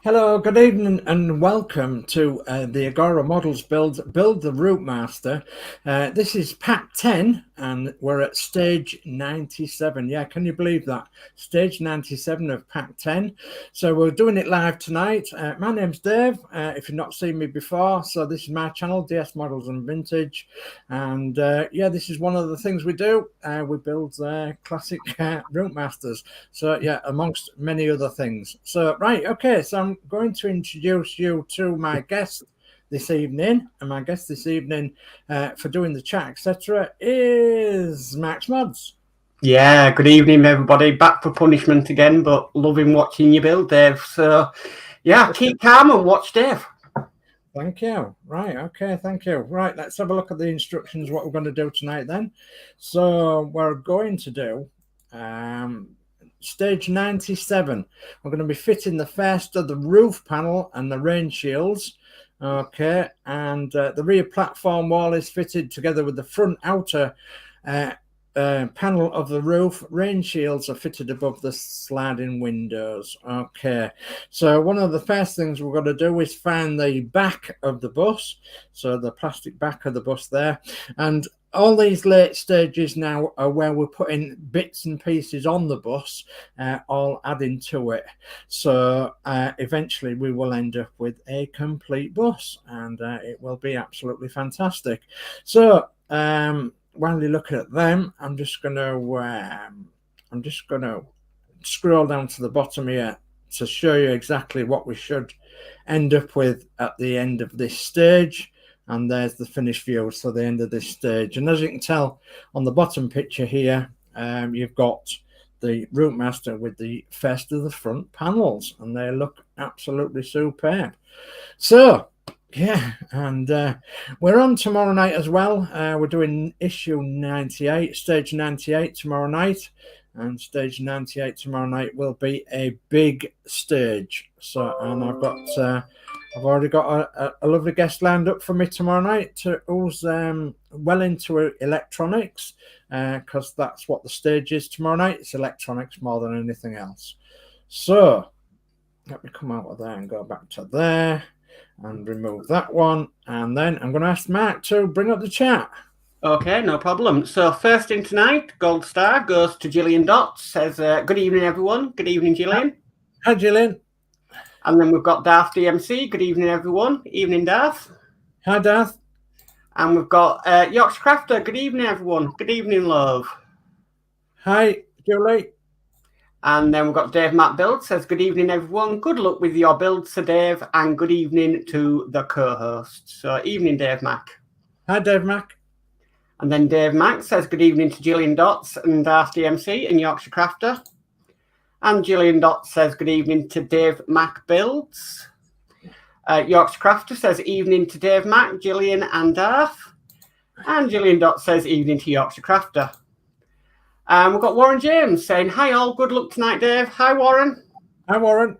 Hello, good evening, and welcome to the Agora Models Build the ROUTEMASTER. This is pack 10, and we're at stage 97. Yeah, can you believe that? Stage 97 of pack 10. So we're doing it live tonight. My name's Dave, if you've not seen me before. So this is my channel, DS Models and Vintage. And yeah, this is one of the things we do. We build classic ROUTEMASTERs. So yeah, amongst many other things. So right, okay, so I'm going to introduce you to my guest this evening, and my guest this evening for doing the chat, etc., is Max Modz. Yeah, good evening, everybody. Back for punishment again, but loving watching you build, Dave. So, yeah, keep calm and watch Dave. Thank you. Right, okay, thank you. Right, let's have a look at the instructions, what we're going to do tonight then. So we're going to do stage 97. We're going to be fitting the first of the roof panel and the rain shields. Okay, and the rear platform wall is fitted together with the front outer panel of the roof. Rain shields are fitted above the sliding windows. Okay, so one of the first things we're going to do is find the back of the bus, so the plastic back of the bus there. And all these late stages now are where we're putting bits and pieces on the bus, all adding to it. So eventually we will end up with a complete bus, and it will be absolutely fantastic. So while you're looking at them, I'm just gonna scroll down to the bottom here to show you exactly what we should end up with at the end of this stage. And there's the finished view, so the end of this stage. And as you can tell on the bottom picture here, you've got the ROUTEMASTER with the first of the front panels, and they look absolutely superb. So yeah, and we're on tomorrow night as well. We're doing issue 98, stage 98 tomorrow night, and stage 98 tomorrow night will be a big stage. So, and I've already got a lovely guest lined up for me tomorrow night who's well into electronics, because that's what the stage is tomorrow night. It's electronics more than anything else. So let me come out of there and go back to there and remove that one. And then I'm going to ask Mark to bring up the chat. Okay, no problem. So first in tonight, gold star goes to Gillian Dot. Says, good evening, everyone. Good evening, Gillian. Hi, Gillian. And then we've got Darth DMC. Good evening, everyone. Evening, Darth. Hi, Darth. And we've got Yorkshire Crafter. Good evening, everyone. Good evening, love. Hi, Julie. And then we've got Dave Mac Builds. Says, good evening, everyone. Good luck with your builds, Sir Dave. And good evening to the co-host. So evening, Dave Mac. Hi, Dave Mac. And then Dave Mac says, good evening to Gillian Dots and Darth DMC and Yorkshire Crafter. And Gillian Dot says, good evening to Dave Mac Builds. Yorkshire Crafter says, evening to Dave Mac, Gillian and Darth. And Gillian Dot says, evening to Yorkshire Crafter. We've got Warren James saying, hi all, good luck tonight, Dave. Hi, Warren. Hi, Warren.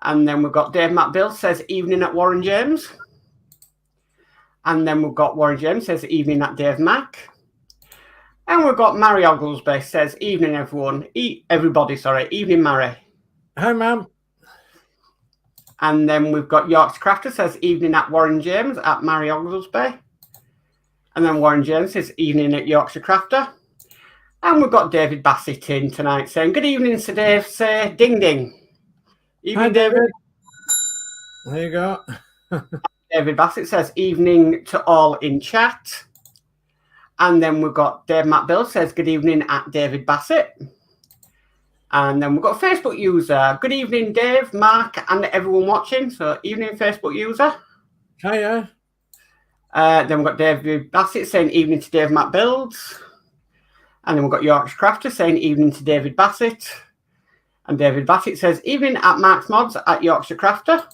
And then we've got Dave Mac Builds says, evening at Warren James. And then we've got Warren James says, evening at Dave Mac. And we've got Mary Ogglesby says, evening, everyone. Everybody, sorry. Evening, Mary. Hi, ma'am. And then we've got Yorkshire Crafter says, evening at Warren James at Mary Ogglesby. And then Warren James says, evening at Yorkshire Crafter. And we've got David Bassett in tonight saying, good evening, Sir Dave. Say, ding, ding. Evening, hi, David. There you go. David Bassett says, evening to all in chat. And then we've got Dave Mac Bill says, good evening at David Bassett. And then we've got a Facebook user. Good evening, Dave, Mark, and everyone watching. So, evening, Facebook user. Hiya. Then we've got David Bassett saying, evening to Dave Mac Builds. And then we've got Yorkshire Crafter saying, evening to David Bassett. And David Bassett says, evening at Mark's Mods at Yorkshire Crafter.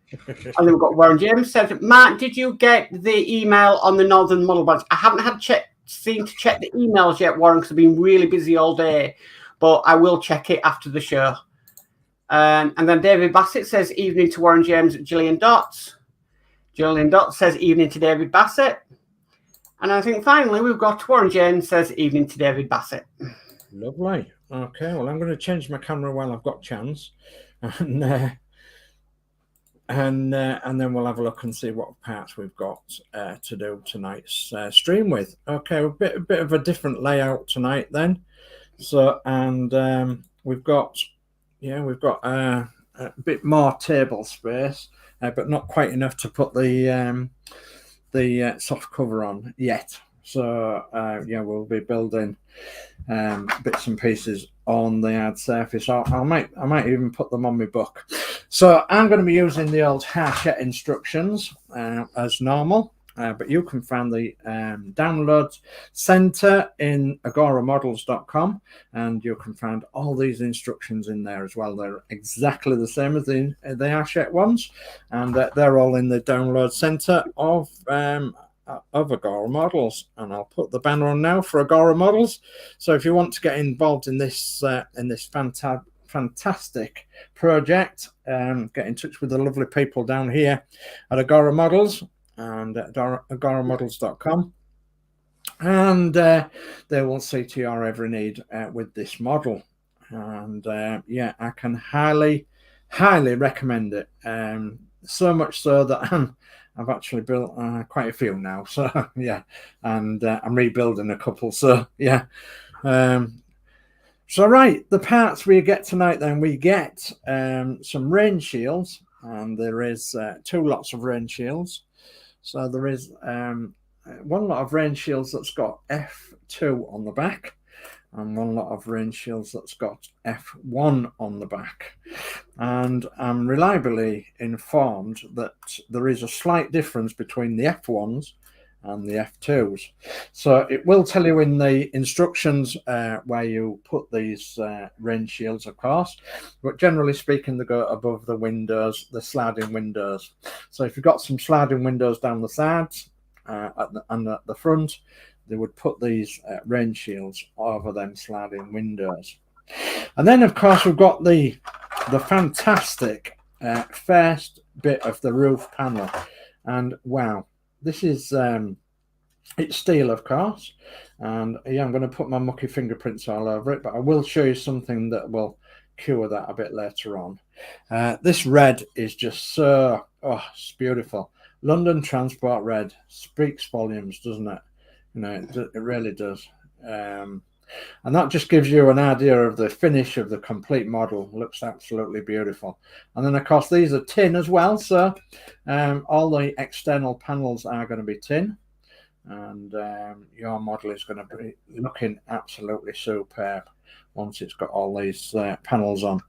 And then we've got Warren James said, Mark, did you get the email on the Northern Model Badge? I haven't had seen to check the emails yet, Warren, because I've been really busy all day. But I will check it after the show. And then David Bassett says, evening to Warren James at Gillian Dots. Gillian Dots says, evening to David Bassett. And I think finally we've got Warren James says, evening to David Bassett. Lovely. Okay, well, I'm going to change my camera while I've got chance. And and then we'll have a look and see what parts we've got to do tonight's stream with. Okay, a bit of a different layout tonight then. So, and we've got a bit more table space, but not quite enough to put the soft cover on yet. So yeah, we'll be building bits and pieces on the hard surface. I might even put them on my book. So I'm going to be using the old Hachette instructions as normal, but you can find the download center in agoramodels.com, and you can find all these instructions in there as well. They're exactly the same as the Hachette ones, and they're all in the download center of Agora Models, and I'll put the banner on now for Agora Models. So if you want to get involved in this fantastic project, get in touch with the lovely people down here at Agora Models and agoramodels.com, and they will see to your every need with this model. And yeah, I can highly recommend it, so much so that I've actually built quite a few now. So yeah, and I'm rebuilding a couple. So yeah. So right, the parts we get tonight, then we get some rain shields, and there is 2 lots of rain shields. So there is 1 lot of rain shields that's got F2 on the back, and 1 lot of rain shields that's got F1 on the back. And I'm reliably informed that there is a slight difference between the F1s and the F2s. So it will tell you in the instructions where you put these rain shields, of course, but generally speaking, they go above the windows, the sliding windows. So if you've got some sliding windows down the sides and at the front, they would put these rain shields over them sliding windows. And then, of course, we've got the fantastic first bit of the roof panel, and wow, this is it's steel, of course, and yeah, I'm going to put my mucky fingerprints all over it, but I will show you something that will cure that a bit later on. This red is just so, oh, it's beautiful. London Transport red speaks volumes, doesn't it? You know, it really does. And that just gives you an idea of the finish of the complete model. It looks absolutely beautiful. And then, of course, these are tin as well. So all the external panels are going to be tin. And your model is going to be looking absolutely superb once it's got all these panels on.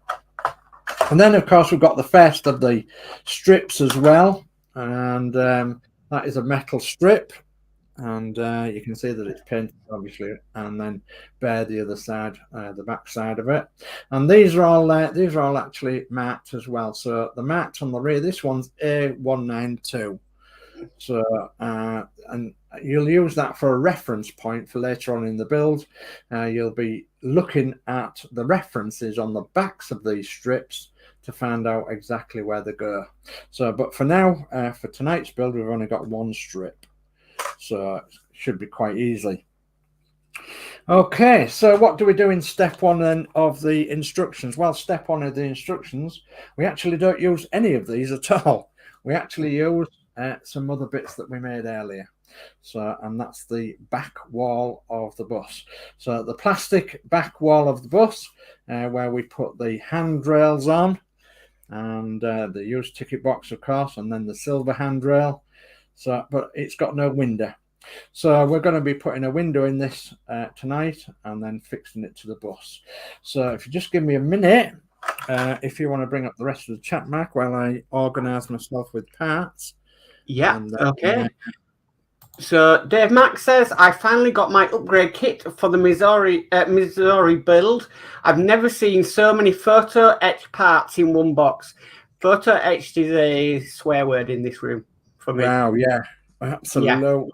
And then, of course, we've got the first of the strips as well. And that is a metal strip. And you can see that it's painted, obviously, and then bare the other side, the back side of it. And these are all actually marked as well. So the marked on the rear, this one's A192. So and you'll use that for a reference point for later on in the build. You'll be looking at the references on the backs of these strips to find out exactly where they go. So, but for now, for tonight's build, we've only got 1 strip. So it should be quite easy. Okay, so what do we do in step 1 then of the instructions? Well, step 1 of the instructions, we actually don't use any of these at all. We actually use some other bits that we made earlier. So, and that's the back wall of the bus. So the plastic back wall of the bus, where we put the handrails on, and the used ticket box, of course, and then the silver handrail. So, but it's got no window. So we're going to be putting a window in this tonight, and then fixing it to the bus. So if you just give me a minute, if you want to bring up the rest of the chat, Mark, while I organise myself with parts. Yeah, and, okay. So Dave Mack says, I finally got my upgrade kit for the Missouri build. I've never seen so many photo etched parts in one box. Photo etched is a swear word in this room for me. Wow, yeah, absolutely.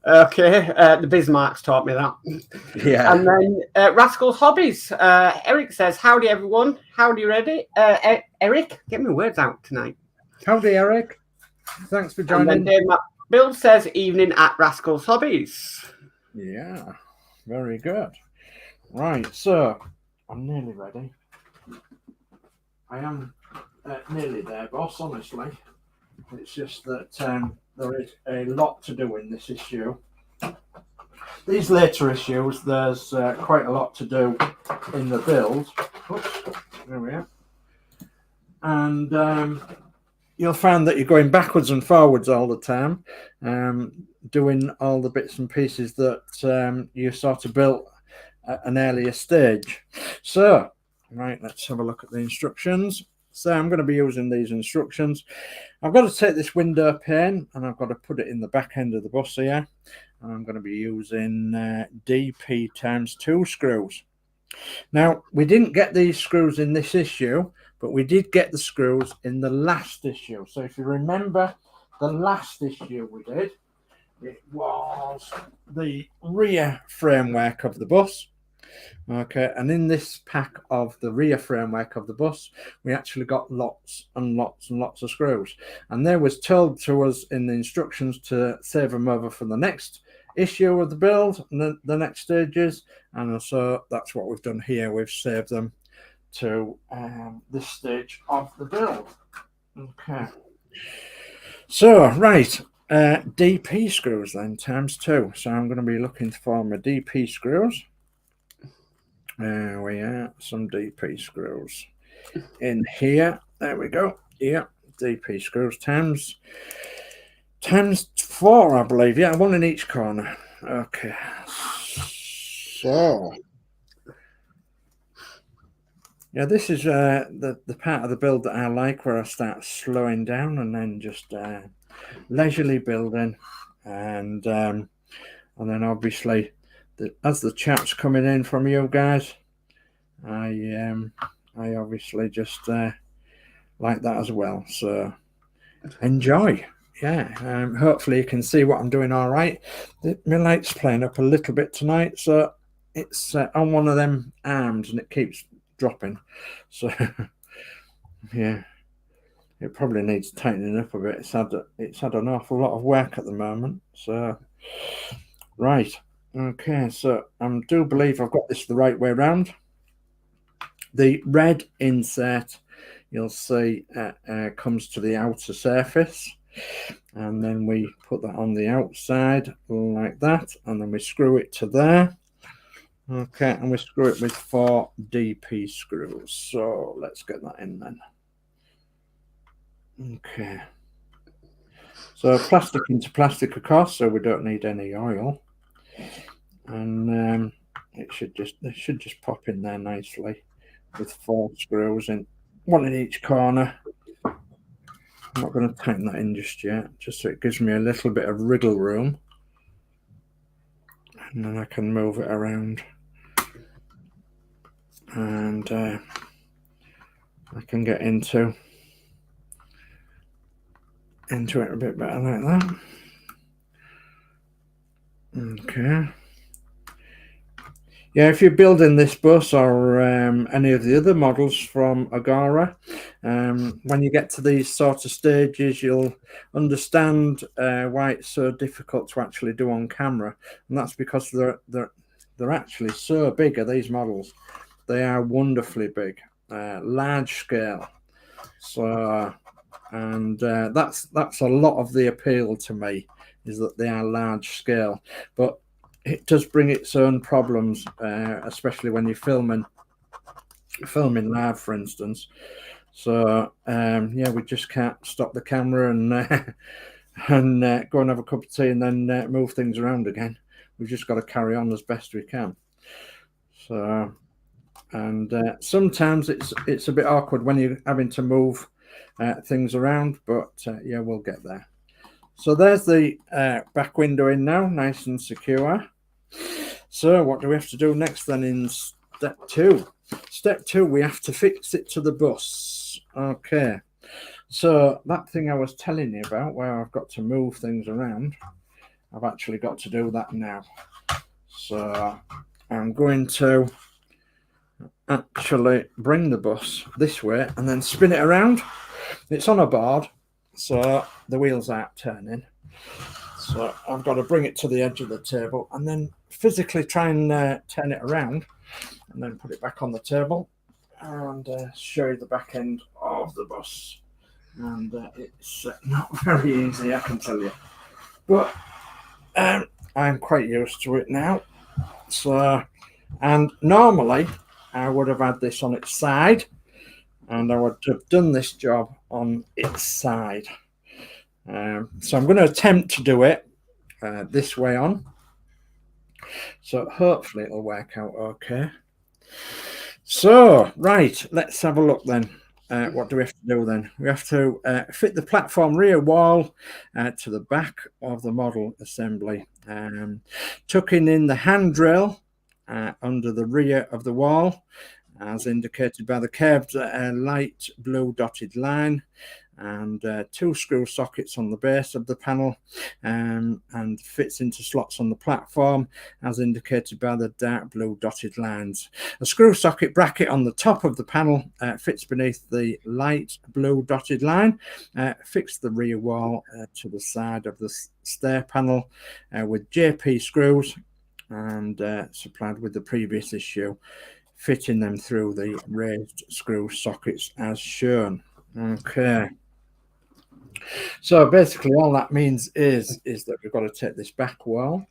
Yeah. Okay, the Bismarcks taught me that. Yeah. And then Rascal's Hobbies. Eric says, howdy everyone. Howdy, ready? Eric, get me words out tonight. Howdy, Eric. Thanks for joining. And then Dave Bill says, evening at Rascal's Hobbies. Yeah, very good. Right, so I'm nearly ready. I am nearly there, boss, honestly. It's just that there is a lot to do in this issue. These later issues, there's quite a lot to do in the build. Oops, there we are. And you'll find that you're going backwards and forwards all the time, doing all the bits and pieces that you sort of built at an earlier stage. So, right, let's have a look at the instructions. So I'm going to be using these instructions. I've got to take this window pane and I've got to put it in the back end of the bus here. And I'm going to be using DP times 2 screws. Now, we didn't get these screws in this issue, but we did get the screws in the last issue. So if you remember the last issue we did, it was the rear framework of the bus. Okay, and in this pack of the rear framework of the bus, we actually got lots and lots and lots of screws. And they was told to us in the instructions to save them over for the next issue of the build, and the next stages. And so that's what we've done here. We've saved them to this stage of the build. Okay. So, right. DP screws then, times 2. So I'm going to be looking for my DP screws. There we are, some DP screws in here. There we go. Yeah, DP screws times 4, I believe. Yeah, 1 in each corner. Okay. So, yeah, this is the part of the build that I like, where I start slowing down and then just leisurely building, and then obviously, as the chat's coming in from you guys, I obviously just like that as well. So enjoy. Yeah, hopefully you can see what I'm doing all right. My light's playing up a little bit tonight, so it's on one of them arms and it keeps dropping. So yeah, it probably needs tightening up a bit. It's had an awful lot of work at the moment. So right. Okay, so I do believe I've got this the right way around. The red insert, you'll see, comes to the outer surface, and then we put that on the outside like that, and then we screw it to there. Okay, and we screw it with 4 DP screws. So let's get that in then. Okay. So plastic into plastic, of course, so we don't need any oil. And it should just pop in there nicely with 4 screws in, 1 in each corner. I'm not going to tighten that in just yet, just so it gives me a little bit of wriggle room, and then I can move it around, and I can get into it a bit better like that. Okay. Yeah, if you're building this bus or any of the other models from Agora, when you get to these sort of stages, you'll understand why it's so difficult to actually do on camera, and that's because they're actually so big. Are these models? They are wonderfully big, large scale. So, and that's a lot of the appeal to me, is that they are large scale, but it does bring its own problems, especially when you're filming live, for instance. So yeah, we just can't stop the camera and go and have a cup of tea and then move things around again. We've just got to carry on as best we can. So, and sometimes it's a bit awkward when you're having to move things around, but yeah, we'll get there. So there's the back window in now, nice and secure. So what do we have to do next then in step 2? Step 2, we have to fix it to the bus. Okay, so that thing I was telling you about, where I've got to move things around, I've actually got to do that now. So I'm going to actually bring the bus this way and then spin it around. It's on a board, so the wheels aren't turning. So I've got to bring it to the edge of the table and then physically try and turn it around and then put it back on the table and show you the back end of of the bus, and it's not very easy, I can tell you. But I'm quite used to it now. So, and normally I would have had this on its side, and I would have done this job on its side. So I'm going to attempt to do it this way on. So hopefully it'll work out okay. So, right, let's have a look then. What do we have to do then? We have to fit the platform rear wall to the back of the model assembly. Tucking in the handrail under the rear of the wall, as indicated by the curved light blue dotted line, and 2 screw sockets on the base of the panel, and fits into slots on the platform as indicated by the dark blue dotted lines. A screw socket bracket on the top of the panel fits beneath the light blue dotted line. Fix the rear wall to the side of the stair panel with JP screws, and supplied with the previous issue, fitting them through the raised screw sockets as shown. Okay. So basically all that means is that we've got to take this back wall,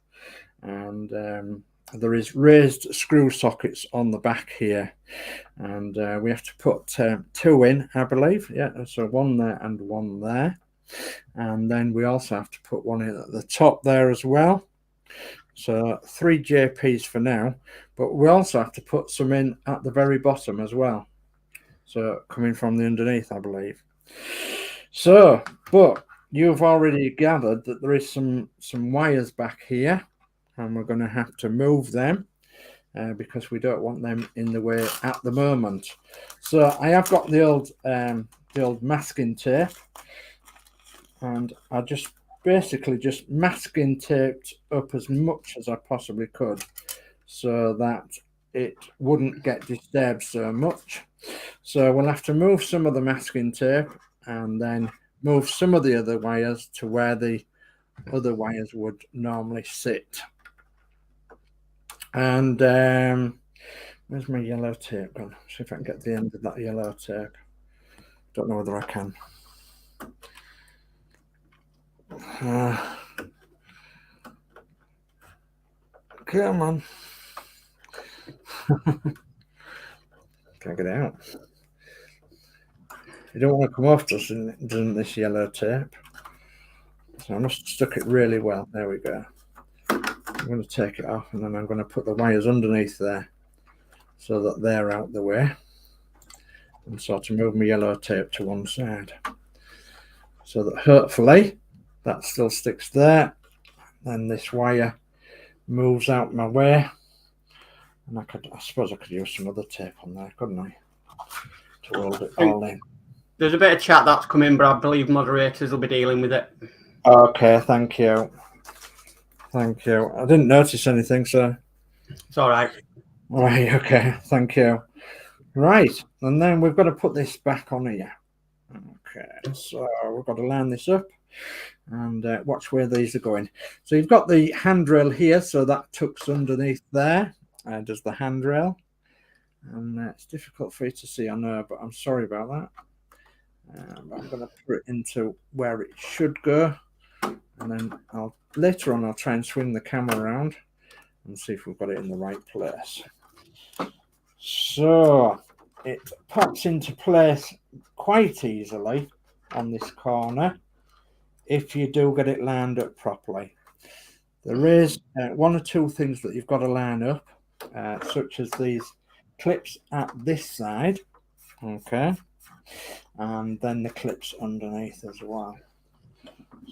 and there is raised screw sockets on the back here, and we have to put 2 in, I believe. Yeah, so 1 there and 1 there, and then we also have to put 1 in at the top there as well. So 3 JPs for now, but we also have to put some in at the very bottom as well, so coming from the underneath, I believe. So, but you've already gathered that there is some wires back here, and we're going to have to move them because we don't want them in the way at the moment. So I have got the old masking tape, and I just basically just masking taped up as much as I possibly could so that it wouldn't get disturbed so much. So we'll have to move some of the masking tape and then move some of the other wires to where the other wires would normally sit. And where's my yellow tape gone? See if I can get the end of that yellow tape. Don't know whether I can. Come on. Can't get it out. You don't want to come off, doesn't this yellow tape? So I must have stuck it really well. There we go. I'm going to take it off, and then I'm going to put the wires underneath there so that they're out the way, and sort of move my yellow tape to one side so that hopefully that still sticks there. Then this wire moves out my way, and I suppose I could use some other tape on there, couldn't I, to hold it all in. There's a bit of chat that's come in, but I believe moderators will be dealing with it. Okay, thank you. Thank you. I didn't notice anything, so it's all right. Right, okay, thank you. Right, and then we've got to put this back on here. Okay, so we've got to line this up and watch where these are going. So you've got the handrail here, so that tucks underneath there. Does the handrail, and it's difficult for you to see, I know, but I'm sorry about that. I'm going to put it into where it should go, and then later on I'll try and swing the camera around and see if we've got it in the right place. So it pops into place quite easily on this corner if you do get it lined up properly. There is 1 or 2 things that you've got to line up, such as these clips at this side, okay, and then the clips underneath as well.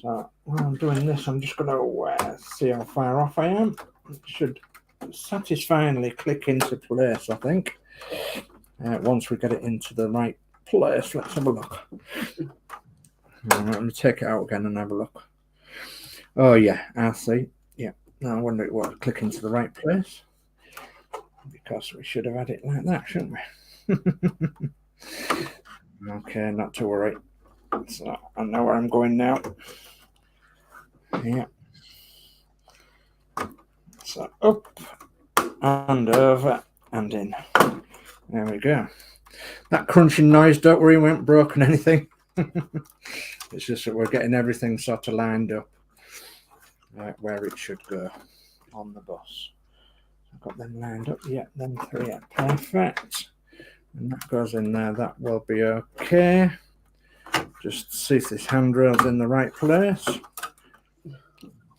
So while I'm doing this, I'm just going to see how far off I am. It should satisfyingly click into place, I think, once we get it into the right place. Let's have a look. Let me take it out again and have a look. Oh yeah, I see. Yeah, now I wonder it will click into the right place, because we should have had it like that, shouldn't we? Okay, not to worry. So I know where I'm going now. Yeah. So up and over and in. There we go. That crunching noise, don't worry, we haven't broken anything. It's just that we're getting everything sort of lined up where it should go on the bus. I've got them lined up. Yeah, them three are perfect. And that goes in there. That will be okay. Just see if this handrail's in the right place.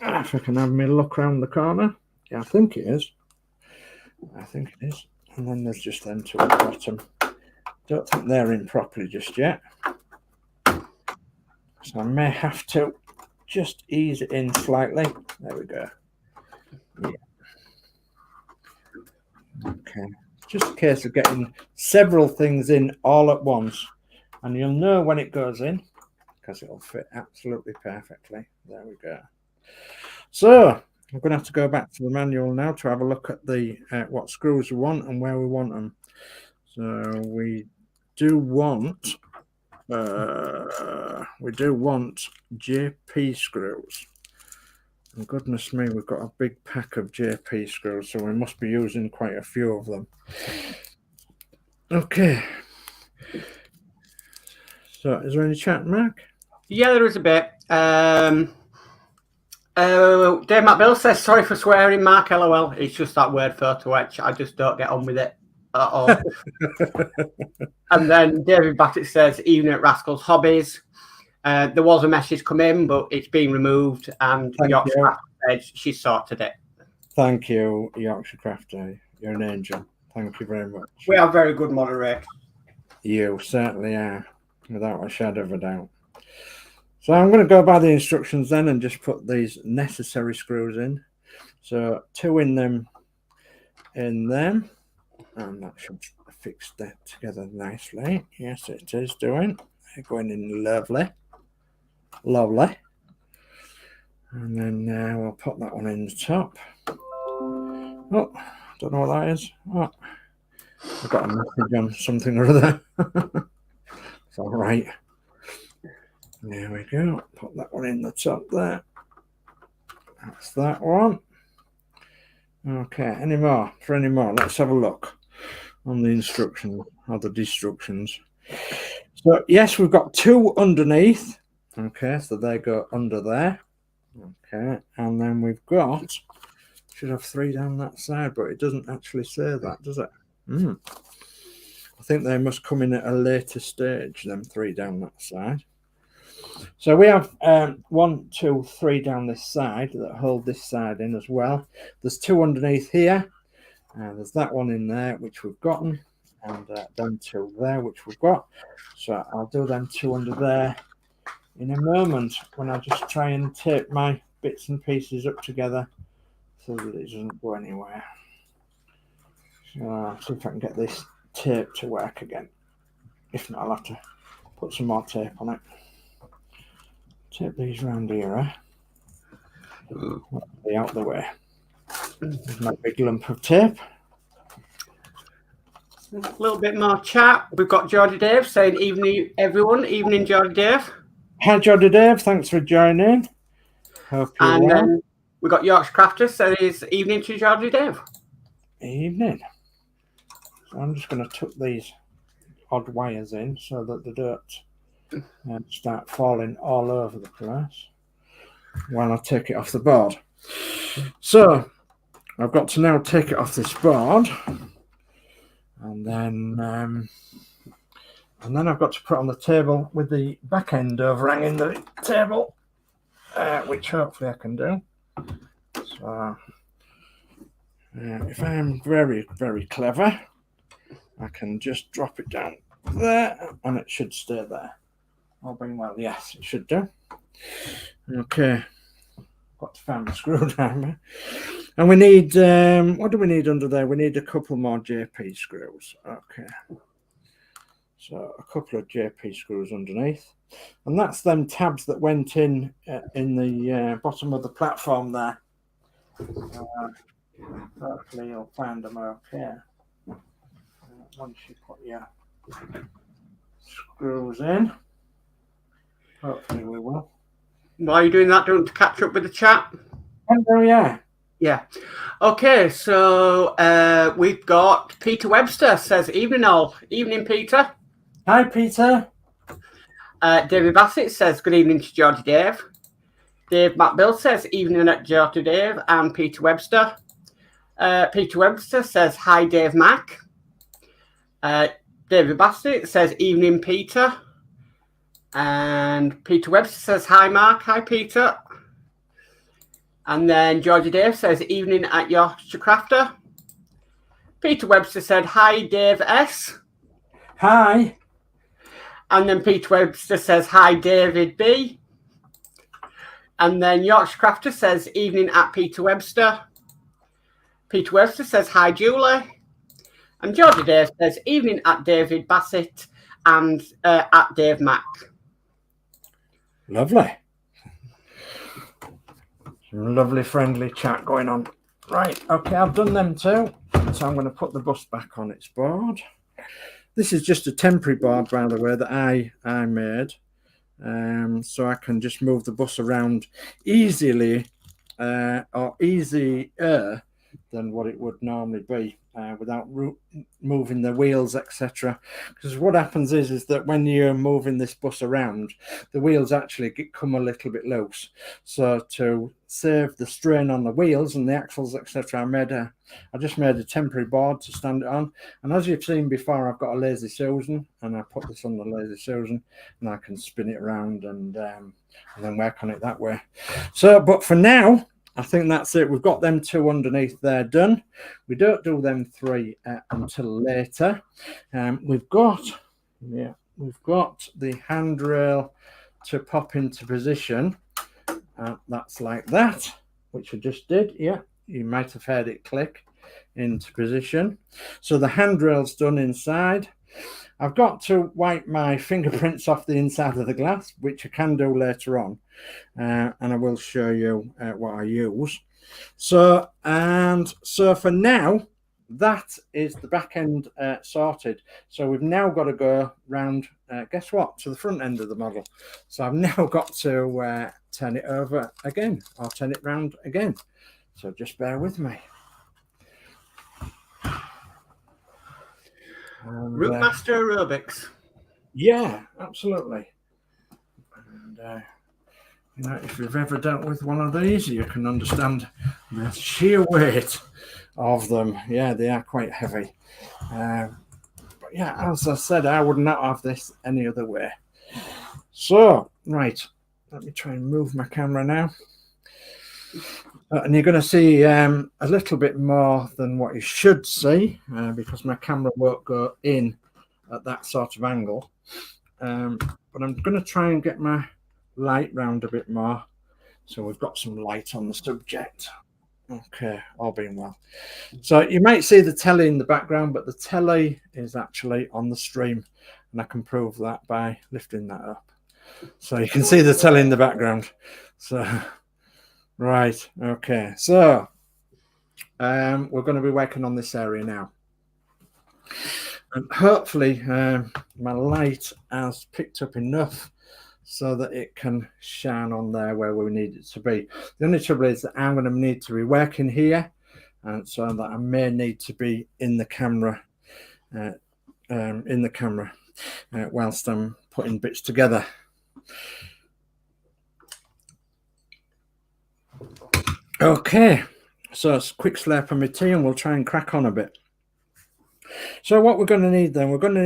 If I can have me look around the corner. Yeah, I think it is. I think it is. And then there's just them two at the bottom. Don't think they're in properly just yet. So I may have to just ease it in slightly. There we go. Yeah. Okay. Just a case of getting several things in all at once. And you'll know when it goes in because it'll fit absolutely perfectly. There we go. So I'm going to have to go back to the manual now to have a look at the what screws we want and where we want them. So we do want JP screws. And goodness me, we've got a big pack of JP screws, so we must be using quite a few of them. Okay. So is there any chat, Mark? Yeah, there is a bit. Dave Matt Bill says, sorry for swearing, Mark, LOL. It's just that word photo etch. I just don't get on with it at all. And then David Bassett says, even at Rascal's Hobbies, there was a message come in, but it's been removed, and Yorkshire Crafter said she sorted it. Thank you, Yorkshire Crafter. You're an angel. Thank you very much. We are very good moderators. You certainly are, without a shadow of a doubt. So I'm going to go by the instructions then and just put these necessary screws in. So 2 in them, and that should fix that together nicely. Yes, it is doing. They're going in lovely. Lovely. And then we'll put that one in the top. Oh, don't know what that is. Oh, I've got a message on something or other. It's all right. There we go. Put that one in the top there. That's that one. Okay, any more? For any more, let's have a look on the instructions or the destructions. So yes, we've got 2 underneath. Okay, so they go under there. Okay, and then we've got, should have 3 down that side, but it doesn't actually say that, does it? I think they must come in at a later stage, them 3 down that side. So we have 1, 2, 3 down this side that hold this side in as well. There's 2 underneath here, and there's that one in there which we've gotten, and them 2 there which we've got. So I'll do them 2 under there in a moment when I just try and tape my bits and pieces up together so that it doesn't go anywhere. So I'll see if I can get this tape to work again. If not, I'll have to put some more tape on it. Tape these round here, be out the way. There's my big lump of tape. A little bit more chat. We've got Geordie Dave saying, evening, everyone. Evening, Geordie Dave. Hi, Geordie Dave. Thanks for joining. Hope you're well. And we've got Yorkshire Crafter says, evening to Geordie Dave. Evening. So I'm just going to tuck these odd wires in so that they don't start falling all over the place while I take it off the board. So I've got to now take it off this board, and then I've got to put it on the table with the back end overhanging the table, which hopefully I can do. So if I am very, very clever, I can just drop it down there and it should stay there. All being well, yes, it should do. Okay, got to find the screwdriver. And we need, what do we need under there? We need a couple more JP screws. Okay. So a couple of JP screws underneath. And that's them tabs that went in the bottom of the platform there. Hopefully you'll find them okay. Once you put your screws in. Hopefully we will. While you're doing that, don't catch up with the chat. Oh yeah. Yeah. Okay, so we've got Peter Webster says, evening all. Evening, Peter. Hi, Peter. David Bassett says, good evening to Geordie Dave. Dave Matt Bill says, evening at Geordie Dave and Peter Webster. Peter Webster says, hi, Dave Mac. David Bassett says, evening, Peter. And Peter Webster says, hi, Mark. Hi, Peter. And then Geordie Dave says, evening at Yorkshire Crafter. Peter Webster said, hi, Dave S. Hi. And then Peter Webster says, hi, David B. And then Yorkshire Crafter says, evening at Peter Webster. Peter Webster says, hi, Julie. And Geordie Dave says, evening at David Bassett and at Dave Mac. Lovely. Some lovely friendly chat going on. Right, okay, I've done them too. So I'm going to put the bus back on its board. This is just a temporary board, by the way, that I made. So I can just move the bus around easily or easier than what it would normally be without moving the wheels, etc. Because what happens is that when you're moving this bus around, the wheels actually come a little bit loose. So to save the strain on the wheels and the axles, etc., I just made a temporary board to stand it on. And as you've seen before, I've got a lazy Susan, and I put this on the lazy Susan, and I can spin it around and then work on it that way. So, but for now, I think that's it. We've got them two underneath there done. We don't do them three until later. We've got the handrail to pop into position. That's like that, which I just did. Yeah, you might have heard it click into position. So the handrail's done inside. I've got to wipe my fingerprints off the inside of the glass, which I can do later on, and I will show you what I use. So for now, that is the back end sorted. So we've now got to go round, guess what, to the front end of the model. So I've now got to turn it over again, or turn it round again. So just bear with me. ROUTEMASTER aerobics. Yeah, absolutely. And you know, if you've ever dealt with one of these, you can understand the sheer weight of them. Yeah, they are quite heavy. But yeah, as I said, I would not have this any other way. So, right, let me try and move my camera now. And you're going to see a little bit more than what you should see because my camera won't go in at that sort of angle. But I'm going to try and get my light round a bit more. So we've got some light on the subject. Okay, all being well. So you might see the telly in the background, but the telly is actually on the stream. And I can prove that by lifting that up. So you can see the telly in the background. So... Right, okay, so we're going to be working on this area now. And hopefully my light has picked up enough so that it can shine on there where we need it to be. The only trouble is that I'm going to need to be working here, and so that I may need to be in the camera, whilst I'm putting bits together. Okay, so it's a quick slurp of my tea and we'll try and crack on a bit. So what we're going to need then, we're going to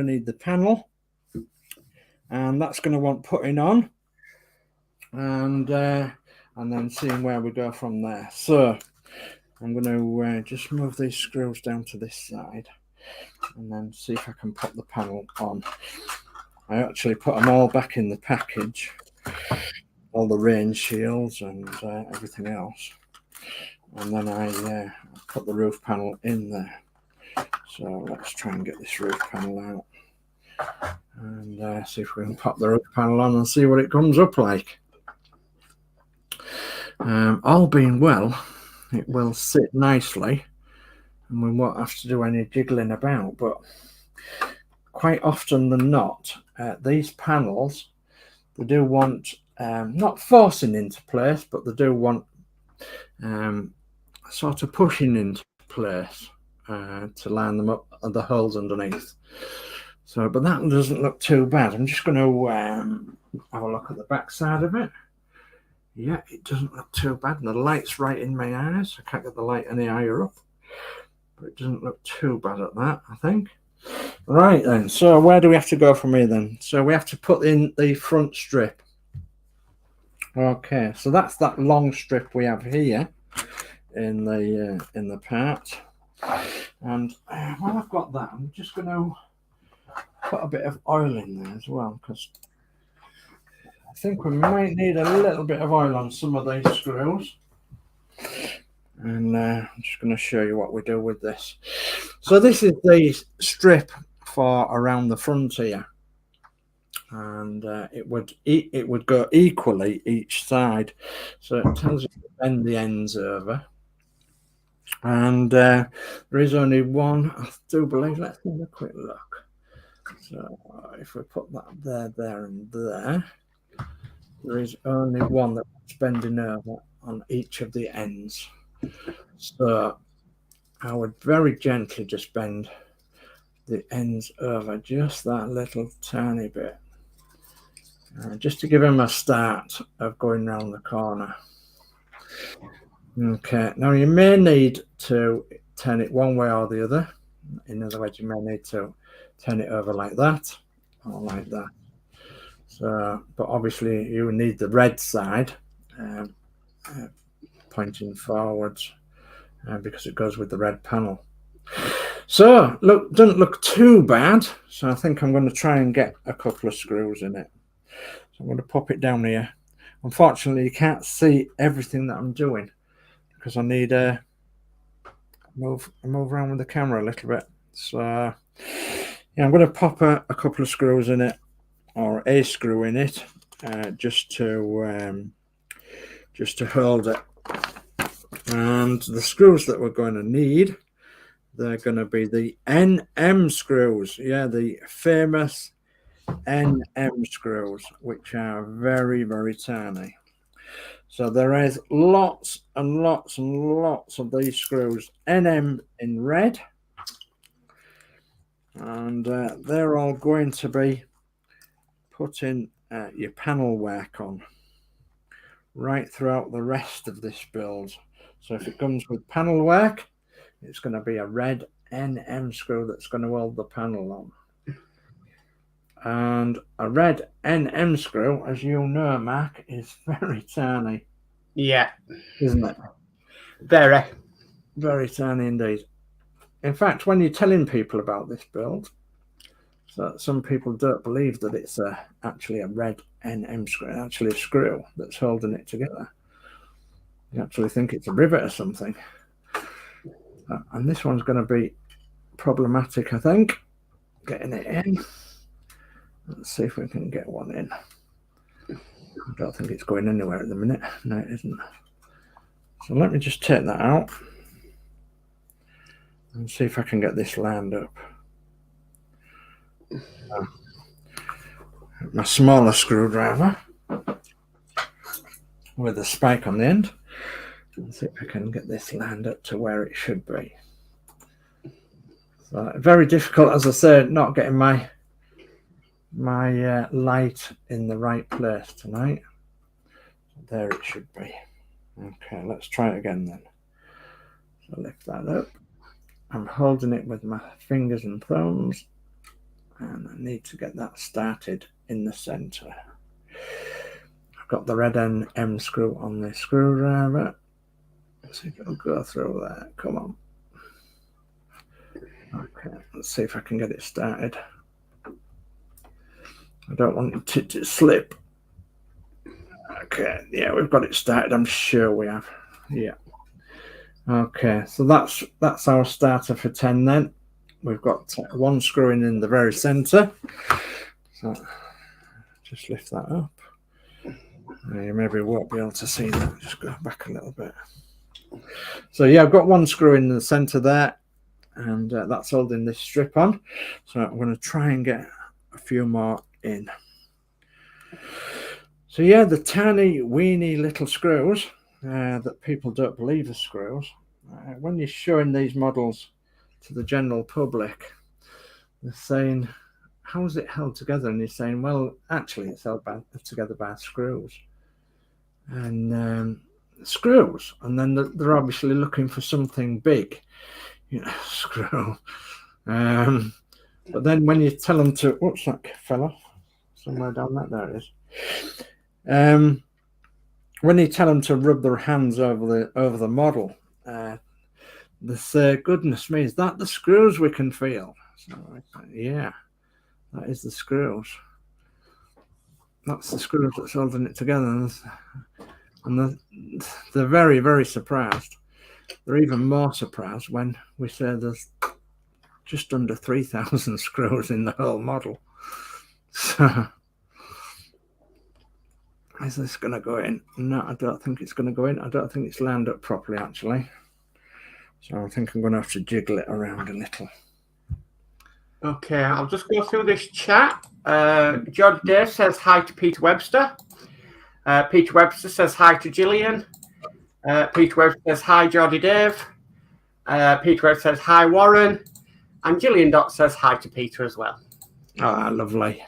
need the panel, and that's going to want putting on, and then seeing where we go from there. So I'm going to just move these screws down to this side and then see if I can put the panel on. I actually put them all back in the package, all the rain shields and everything else, and then I put the roof panel in there. So let's try and get this roof panel out and see if we can pop the roof panel on and see what it comes up like. All being well, it will sit nicely and we won't have to do any jiggling about, but quite often than not, these panels, they do want not forcing into place, but they do want sort of pushing into place to line them up at the holes underneath. So, but that doesn't look too bad. I'm just going to have a look at the back side of it. Yeah, it doesn't look too bad. And the light's right in my eyes. I can't get the light any higher up. But it doesn't look too bad at that, I think. Right then, so where do we have to go from here then? So we have to put in the front strip. Okay, so that's that long strip we have here in the part. And while I've got that, I'm just going to put a bit of oil in there as well, because I think we might need a little bit of oil on some of these screws. And I'm just going to show you what we do with this. So this is the strip for around the front here, and it would go equally each side. So it tells you to bend the ends over. And there is only one, I do believe. Let's have a quick look. So if we put that there, and there is only one that's bending over on each of the ends. So I would very gently just bend the ends over just that little tiny bit, just to give him a start of going round the corner. Okay, now you may need to turn it one way or the other. In other words, you may need to turn it over like that or like that. So, but obviously you need the red side pointing forwards because it goes with the red panel. So look, doesn't look too bad. So I think I'm going to try and get a couple of screws in it. So I'm going to pop it down here. Unfortunately, you can't see everything that I'm doing because I need to move around with the camera a little bit. So yeah, I'm going to pop a couple of screws in it, or a screw in it, just to hold it. And the screws that we're going to need, they're going to be the NM screws. Yeah, the famous NM screws, which are very, very tiny. So there is lots and lots and lots of these screws, NM in red. And they're all going to be putting your panel work on right throughout the rest of this build. So if it comes with panel work, it's going to be a red NM screw that's going to hold the panel on. And a red NM screw, as you know, Mark, is very tiny. Yeah. Isn't it? Very. Very tiny indeed. In fact, when you're telling people about this build, so some people don't believe that it's actually a red NM screw, actually a screw that's holding it together. You actually think it's a rivet or something. And this one's going to be problematic, I think, getting it in. Let's see if we can get one in. I don't think it's going anywhere at the minute. No, it isn't. So let me just take that out and see if I can get this lined up. My smaller screwdriver with a spike on the end. Let's see if I can get this lined up to where it should be. So very difficult, as I said, not getting my light in the right place tonight. There it should be. Okay, let's try it again then. So lift that up. I'm holding it with my fingers and thumbs, and I need to get that started in the center. I've got the red NM screw on the screwdriver. Let's see if it'll go through there. Come on. Okay, let's see if I can get it started. I don't want it to slip. Okay, yeah, we've got it started. I'm sure we have. Yeah. Okay, so that's our starter for 10 then. We've got one screwing in the very center. So just lift that up. You maybe won't be able to see that. Just go back a little bit. So yeah, I've got one screw in the center there, and that's holding this strip on. So I'm going to try and get a few more in. So yeah, the tiny weeny little screws that people don't believe the screws. When you're showing these models to the general public, they're saying, how is it held together? And you're saying, well, actually it's held together by screws. And screws, and then they're obviously looking for something big, screw. But then when you tell them to, whoops, that fell off somewhere down there it is. When you tell them to rub their hands over the model, they say, goodness me, is that the screws we can feel? So yeah, that is the screws. That's the screws that's holding it together. And they're very, very surprised. They're even more surprised when we say there's just under 3,000 screws in the whole model. So, is this going to go in? No, I don't think it's going to go in. I don't think it's lined up properly, actually. So I think I'm going to have to jiggle it around a little. Okay, I'll just go through this chat. Geordie Dave says hi to Peter Webster. Peter Webster says hi to Gillian. Peter Webster says hi, Geordie Dave. Peter Webster says hi, Warren. And Gillian Dot says hi to Peter as well. Ah, lovely.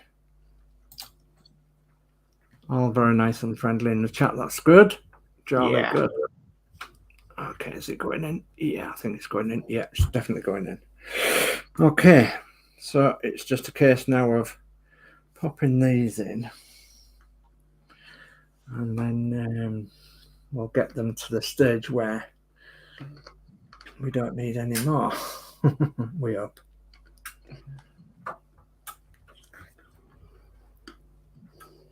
All very nice and friendly in the chat. That's good. Jolly good. Okay, is it going in? Yeah, I think it's going in. Yeah, it's definitely going in. Okay, so it's just a case now of popping these in. And then we'll get them to the stage where we don't need any more. We hope.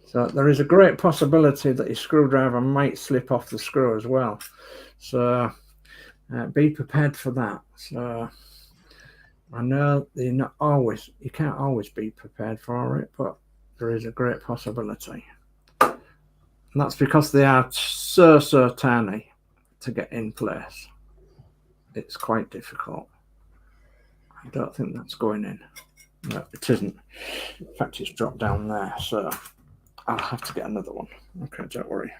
So there is a great possibility that your screwdriver might slip off the screw as well. So be prepared for that. So I know you're not always, you can't always be prepared for it, but there is a great possibility. And that's because they are so tiny to get in place. It's quite difficult. I don't think that's going in. No, it isn't. In fact, it's dropped down there, so I'll have to get another one. Okay, don't worry.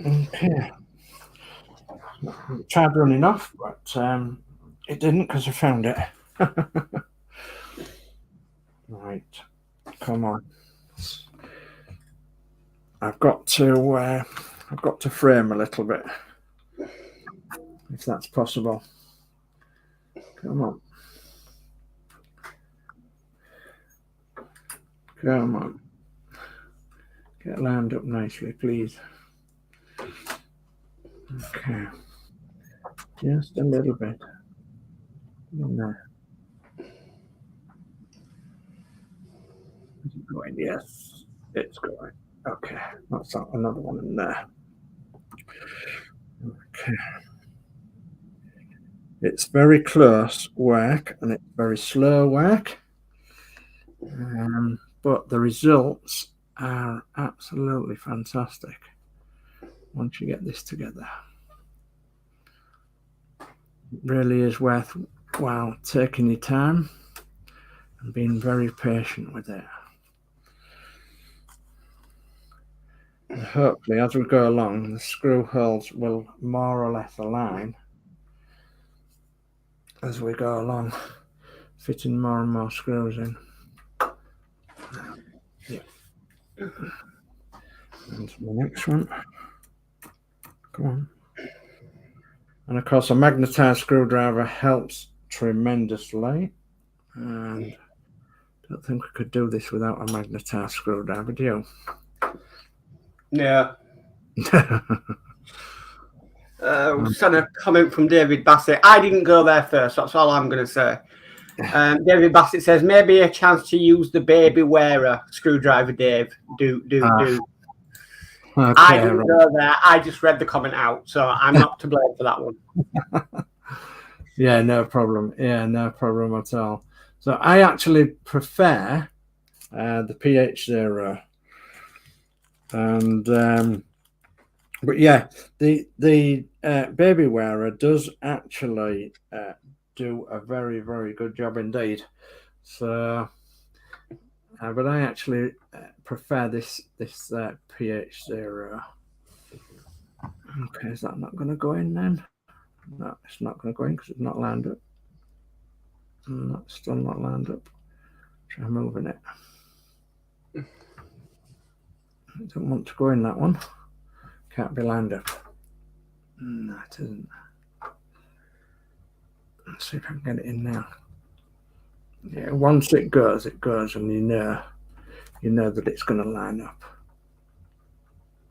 Okay. Tried running off, but it didn't because I found it. Right, come on. I've got to frame a little bit, if that's possible. Come on. Come on. Get lined up nicely, please. Okay. Just a little bit. In there. Is it going? Yes, it's going. Okay, that's another one in there. Okay. It's very close work and it's very slow work. But the results are absolutely fantastic once you get this together. It really is worthwhile taking your time and being very patient with it. And hopefully, as we go along, the screw holes will more or less align as we go along, fitting more and more screws in. Yeah. And the next one. Come on. And of course, a magnetized screwdriver helps tremendously. And I don't think we could do this without a magnetized screwdriver, do you? Yeah. Just had a comment from David Bassett. I didn't go there first. That's all I'm going to say. David Bassett says maybe a chance to use the baby wearer screwdriver. Dave, do. Okay, I didn't go there. I just read the comment out, so I'm not to blame for that one. Yeah, no problem. Yeah, no problem at all. So I actually prefer the pH0. And but yeah, the baby wearer does actually do a very, very good job indeed. So but I actually prefer this pH0. Okay, is that not going to go in then? No, it's not going to go in because it's not lined up. No, it's still not lined up. Try moving it. I don't want to go in that one. Can't be lined up. No, it isn't. Let's see if I can get it in now. Yeah, once it goes, and you know that it's going to line up.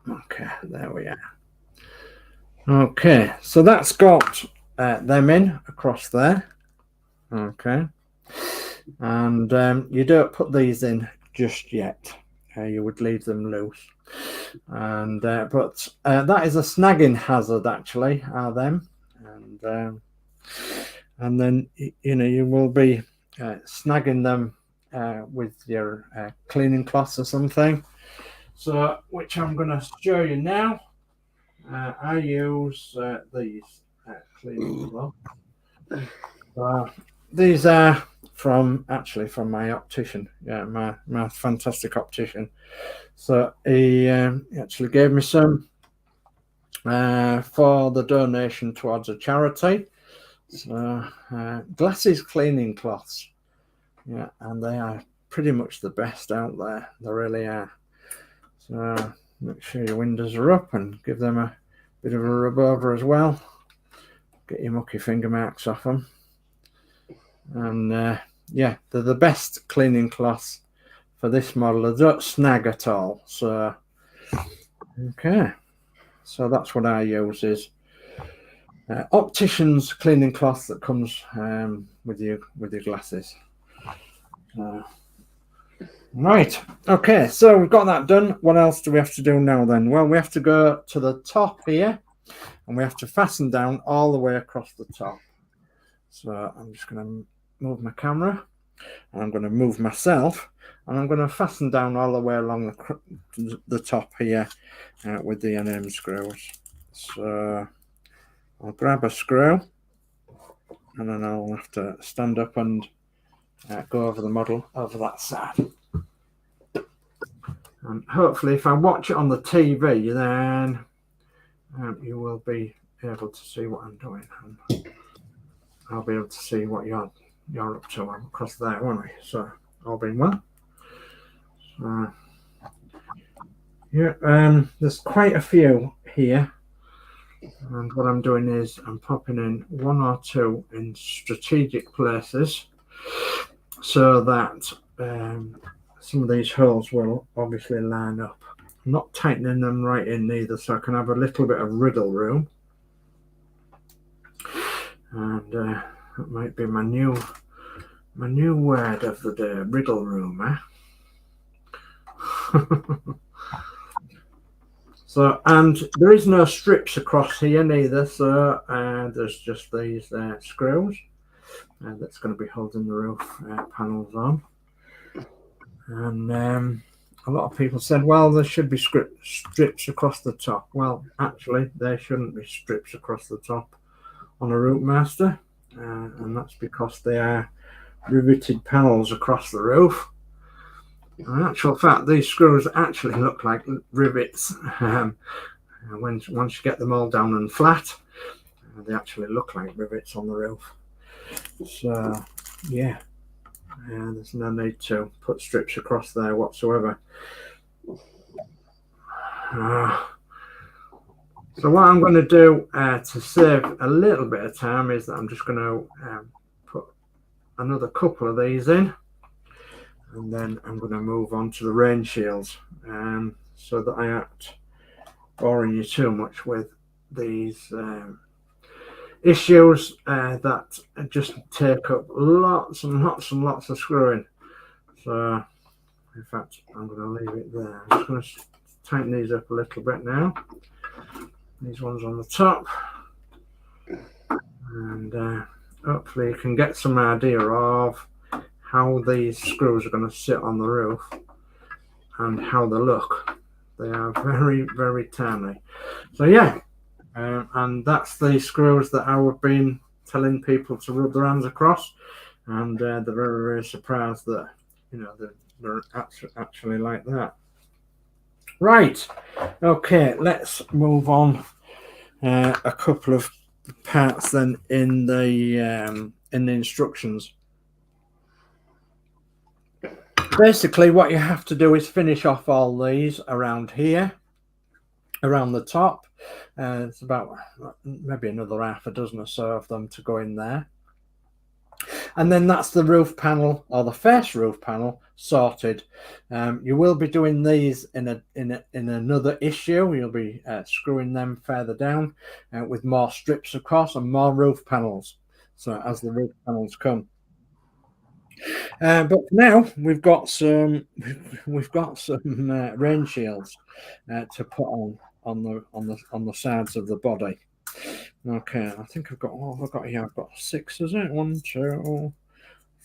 Okay, there we are. Okay, so that's got them in across there. Okay, and you don't put these in just yet. You would leave them loose, and but that is a snagging hazard, actually, are them, and then you will be snagging them with your cleaning cloths or something. So, which I'm going to show you now. I use these cleaning cloths. These are from my optician. Yeah, my fantastic optician. So he actually gave me some for the donation towards a charity. So glasses cleaning cloths. Yeah, and they are pretty much the best out there. They really are. So make sure your windows are up and give them a bit of a rub over as well. Get your mucky finger marks off them. And yeah, they're the best cleaning cloths for this model. They don't snag at all. So okay, so that's what I use, is optician's cleaning cloth that comes with your glasses. Right, okay, so we've got that done. What else do we have to do now then? Well, we have to go to the top here and we have to fasten down all the way across the top. So I'm just going to move my camera and I'm going to move myself and I'm going to fasten down all the way along the top here with the NM screws. So I'll grab a screw and then I'll have to stand up and go over the model over that side. And hopefully if I watch it on the TV, then you will be able to see what I'm doing. And I'll be able to see what you're up to across there, won't I? So all being well. So yeah, there's quite a few here. And what I'm doing is I'm popping in one or two in strategic places so that some of these holes will obviously line up. I'm not tightening them right in either, so I can have a little bit of wriggle room. And that might be my new word of the day, wriggle room, eh? So, and there is no strips across here neither, so there's just these screws that's going to be holding the roof panels on. And a lot of people said, well, there should be strips across the top. Well, actually, there shouldn't be strips across the top on a ROUTEMASTER, and that's because they are riveted panels across the roof. In actual fact, these screws actually look like rivets. Once you get them all down and flat, they actually look like rivets on the roof. So, yeah, there's no need to put strips across there whatsoever. So what I'm going to do to save a little bit of time is that I'm just going to put another couple of these in. And then I'm going to move on to the rain shields, so that I aren't boring you too much with these issues that just take up lots and lots and lots of screwing. So, in fact, I'm going to leave it there. I'm just going to tighten these up a little bit now. These ones on the top. And hopefully you can get some idea of how these screws are going to sit on the roof and how they look. They are very, very tiny. So yeah, and that's the screws that I've been telling people to rub their hands across, and they're very, very surprised that they're actually like that. Right, okay, let's move on a couple of parts then in the instructions. Basically, what you have to do is finish off all these around here, around the top. It's about maybe another half a dozen or so of them to go in there. And then that's the roof panel, or the first roof panel, sorted. You will be doing these in another issue. You'll be screwing them further down with more strips across and more roof panels. So as the roof panels come. But for now we've got some rain shields to put on the sides of the body. Okay, I think I've got what have I got here? I've got 6, is it? 1, 2,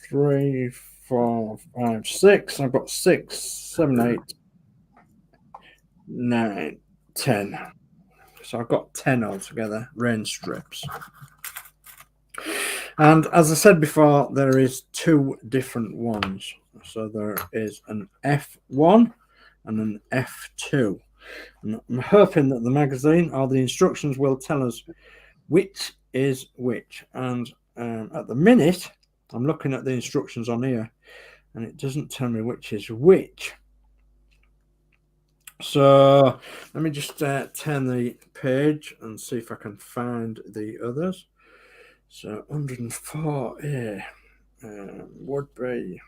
3, 4, 5, 6. I've got 6, 7, 8, 9, 10. So I've got 10 altogether rain strips. And as I said before, there is 2 different ones. So there is an F1 and an F2. And I'm hoping that the magazine or the instructions will tell us which is which. And at the minute, I'm looking at the instructions on here, and it doesn't tell me which is which. So let me just turn the page and see if I can find the others. So 104A would be,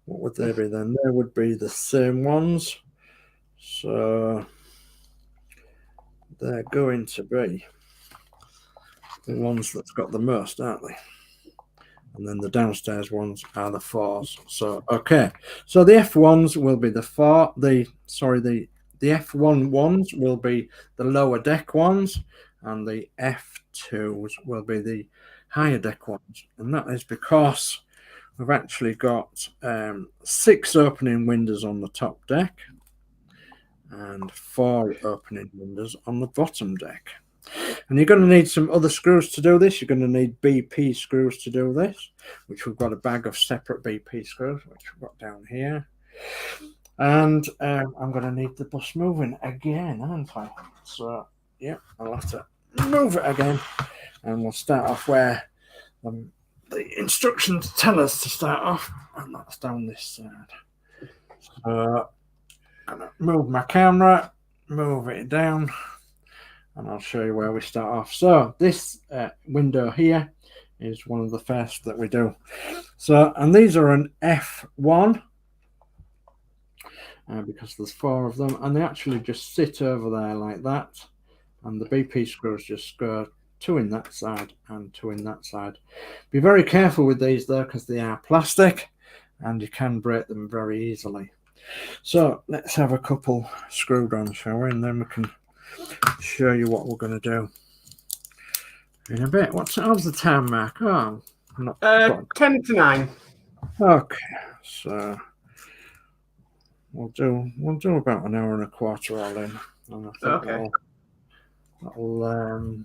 what would they be then? They would be the same ones. So they're going to be the ones that's got the most, aren't they? And then the downstairs ones are the 4s. So, okay. So the F1s will be the F1 ones will be the lower deck ones, and the F2s will be the higher deck ones. And that is because we've actually got 6 opening windows on the top deck and 4 opening windows on the bottom deck. And you're going to need some other screws to do this. You're going to need BP screws to do this, which we've got a bag of separate BP screws, which we've got down here. And I'm going to need the bus moving again, aren't I? So, yeah, I'll have to move it again. And we'll start off where the instructions tell us to start off, and that's down this side. So, I'm going to move my camera, move it down, and I'll show you where we start off. So this window here is one of the first that we do. So, and these are an F1 because there's 4 of them, and they actually just sit over there like that. And the BP screws just go 2 in that side and 2 in that side. Be very careful with these though, because they are plastic and you can break them very easily. So let's have a couple screwed on, shall we? And then we can show you what we're going to do in a bit. How's the time, Mark? Oh, 10 to 9. Okay, so we'll do about an hour and a quarter all in, and I think that'll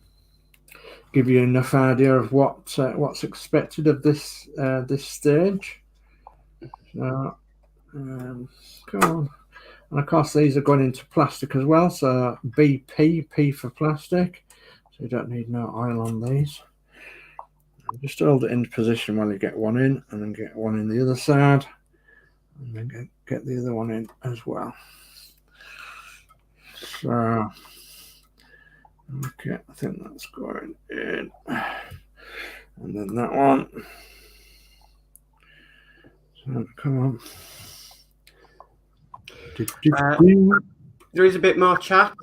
give you enough idea of what's expected of this stage. So, come on. And of course, these are going into plastic as well. So BP, P for plastic. So you don't need no oil on these. Just hold it in position while you get one in, and then get one in the other side, and then get the other one in as well. So, okay, I think that's going in. And then that one. So, come on. There is a bit more chat.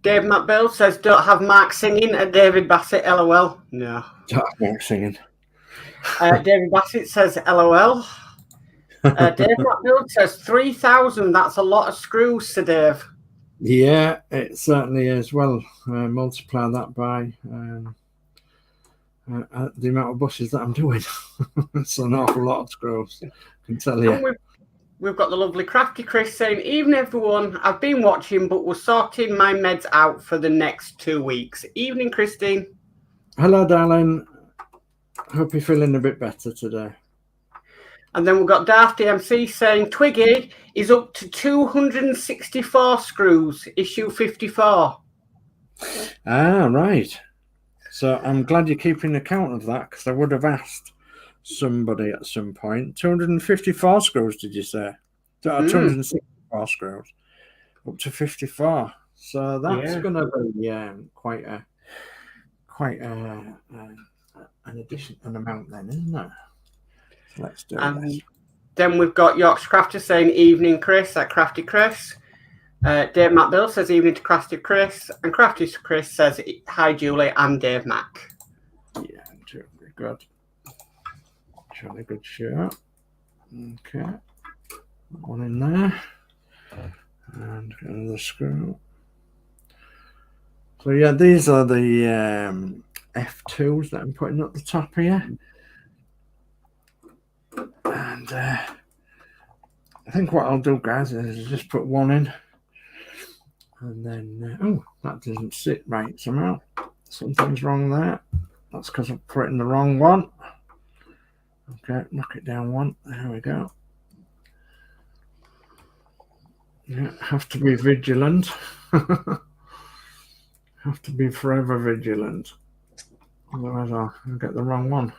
Dave Matt Bill says, "Don't have Mark singing at David Bassett, LOL." No. Don't have Mark singing. David Bassett says, "LOL." Dave Matt Bill says, 3,000. That's a lot of screws, Sir Dave. Yeah, it certainly is. Well, multiply that by the amount of buses that I'm doing. It's an awful lot of screws, I can tell you. We've got the lovely Crafty Chris saying, "Evening everyone, I've been watching but we're sorting my meds out for the next 2 weeks." Evening, Christine. Hello, darling. Hope you're feeling a bit better today. And then we've got Darth DMC saying Twiggy is up to 264 screws, issue 54. Ah, right. So I'm glad you're keeping account of that, because I would have asked somebody at some point. 254 screws, did you say? 264 screws. Up to 54. So that's going to be quite an amount then, isn't it? So let's do this. Then we've got Yorkshire Crafter saying evening Chris at Crafty Chris. Dave Matt Bill says evening to Crafty Chris. And Crafty Chris says hi Julie and Dave Mac. Yeah, really good. Really good shirt. Okay. One in there. And another screw. So yeah, these are the F2s that I'm putting at the top here. And I think what I'll do, guys, is just put one in. And then, oh, that doesn't sit right somehow. Something's wrong there. That's because I'm putting the wrong one. Okay, knock it down one. There we go. Yeah, have to be vigilant. Have to be forever vigilant. Otherwise I'll get the wrong one.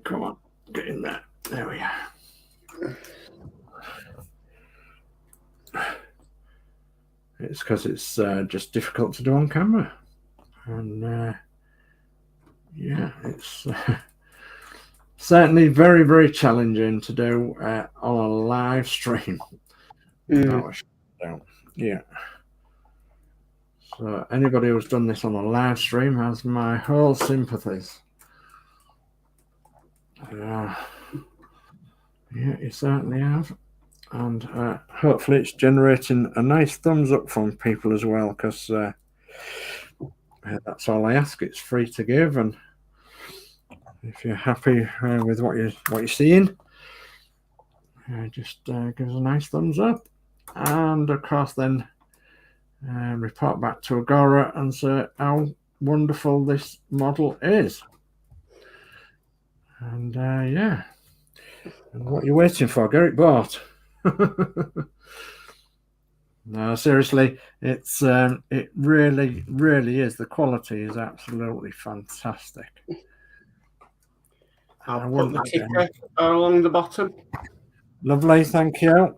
Come on, get in there. There we are. It's because it's just difficult to do on camera. And yeah, it's certainly very, very challenging to do on a live stream. Yeah. So anybody who's done this on a live stream has my whole sympathies. Yeah, you certainly have. And hopefully it's generating a nice thumbs up from people as well, because that's all I ask. It's free to give, and if you're happy with what you're seeing, just give us a nice thumbs up. And of course then report back to Agora and say how wonderful this model is. And yeah, and what you're waiting for, get it bought. No, seriously, it's it really, really is. The quality is absolutely fantastic. I'll put the ticker along the bottom. Lovely, thank you.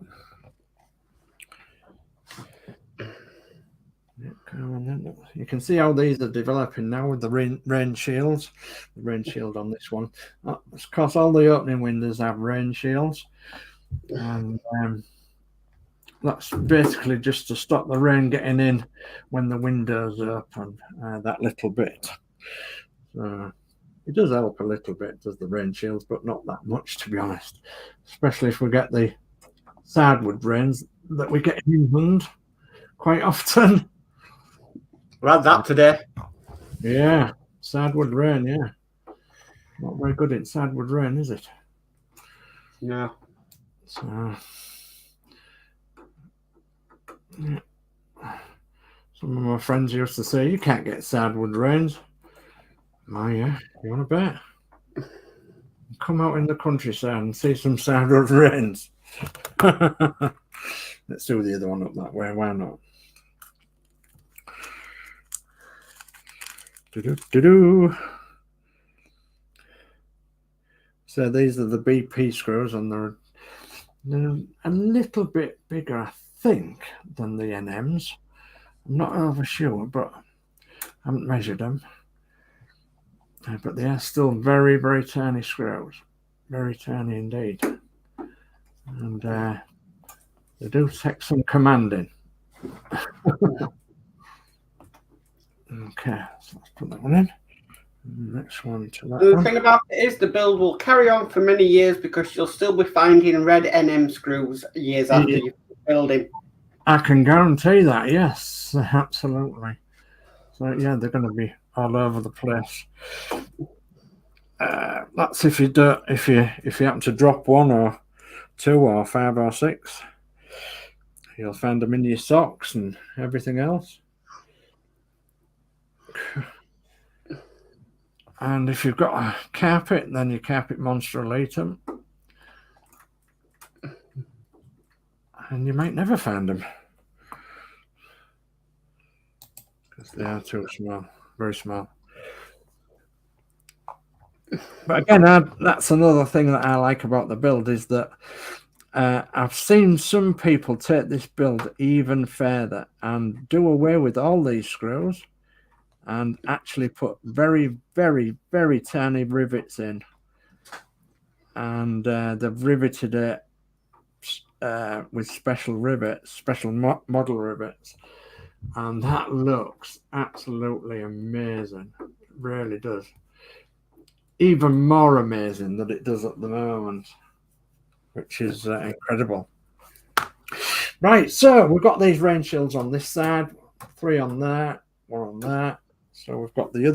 You can see how these are developing now with the rain shields. The rain shield on this one. Of course, all the opening windows have rain shields, and that's basically just to stop the rain getting in when the windows open that little bit. So it does help a little bit, does the rain shields, but not that much, to be honest. Especially if we get the sideward rains that we get in England quite often. We had that today. Yeah, sideward rain, yeah. Not very good in sideward rain, is it? No. So, yeah. Some of my friends used to say, you can't get sideward rains. Oh, yeah, you want to bet? Come out in the countryside and see some sideward rains. Let's do the other one up that way, why not? So these are the BP screws, and they're a little bit bigger, I think, than the NMs. I'm not over sure, but I haven't measured them. But they are still very, very tiny screws. Very tiny indeed. And they do take some commanding. Okay, so let's put that one in. Next one to that. The thing about it is the build will carry on for many years because you'll still be finding red NM screws years after you've built it. I can guarantee that, yes, absolutely. So yeah, they're going to be all over the place. That's if you happen to drop one or two or five or six. You'll find them in your socks and everything else. And if you've got a carpet, then your carpet monster will eat them. and you might never find them because they are too small, very small. But again, that's another thing that I like about the build is that I've seen some people take this build even further and do away with all these screws and actually put very, very, very tiny rivets in. And they've riveted it with special rivets, special model rivets. And that looks absolutely amazing. It really does. Even more amazing than it does at the moment, which is incredible. Right, so we've got these rain shields on this side, 3 on there, 1 on there. So we've got the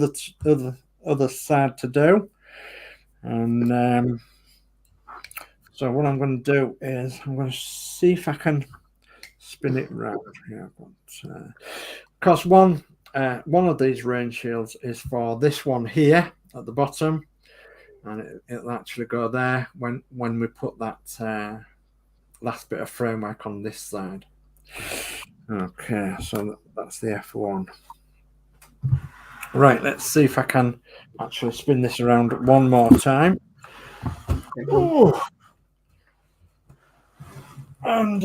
other side to do. And so what I'm going to do is I'm going to see if I can spin it round here. Because one of these rain shields is for this one here at the bottom, and it'll actually go there when we put that last bit of framework on this side. Okay, so that's the F1. Right, let's see if I can actually spin this around one more time. Ooh. And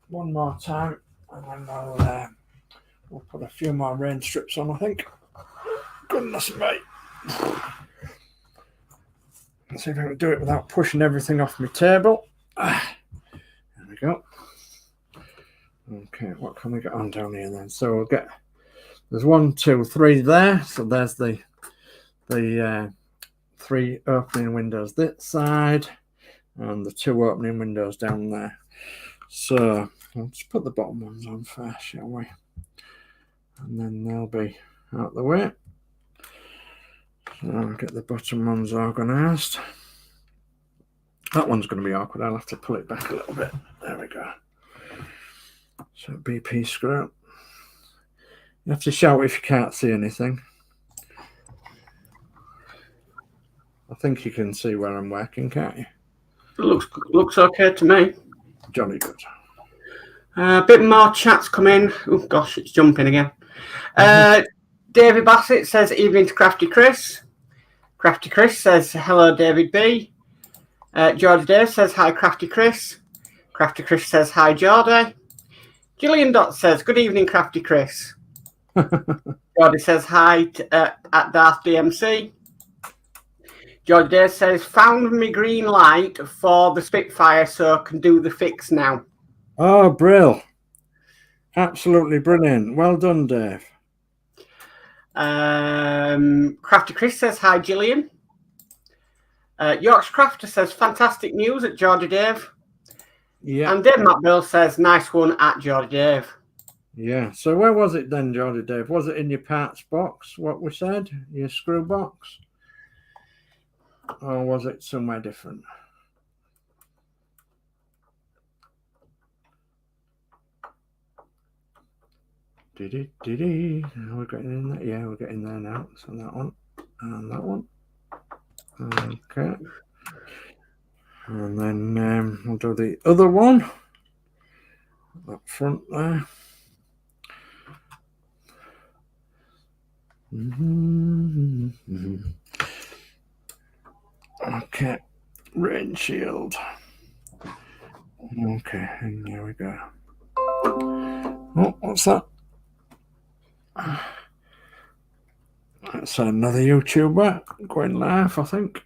one more time, and then we'll put a few more rain strips on, I think. Goodness me. Let's see if I can do it without pushing everything off my table. There we go. Okay, what can we get on down here then? So we'll get, there's 1, 2, 3 there. So there's the 3 opening windows this side and the 2 opening windows down there. So let's put the bottom ones on first, shall we? And then they'll be out the way. So I'll get the bottom ones organised. That one's going to be awkward. I'll have to pull it back a little bit. There we go. So BP screw. You have to shout if you can't see anything. I think you can see where I'm working, can't you? It looks okay to me. Jolly good. A bit more chats come in. Oh gosh, it's jumping again. David Bassett says evening to Crafty Chris. Crafty Chris says hello David B. Geordie Dave says hi Crafty Chris. Crafty Chris says hi Geordie. Gillian Dot says good evening Crafty Chris. Geordie says hi at Darth DMC. Geordie Dave says found me green light for the Spitfire so can do the fix now. Oh, brill. Absolutely brilliant. Well done, Dave. Crafty Chris says hi Gillian. Yorkshire Crafter says fantastic news at Geordie Dave. Yeah. And Dave Matt Bill says nice one at Geordie Dave. Yeah. So where was it then, Geordie Dave? Was it in your parts box, what we said? Your screw box? Or was it somewhere different? Did we're getting in there? Yeah, we're getting there now. So that one and that one. Okay. And then we'll do the other one up front there. Okay, rain shield. Okay, and there we go. Oh, what's that? That's another YouTuber going live, I think.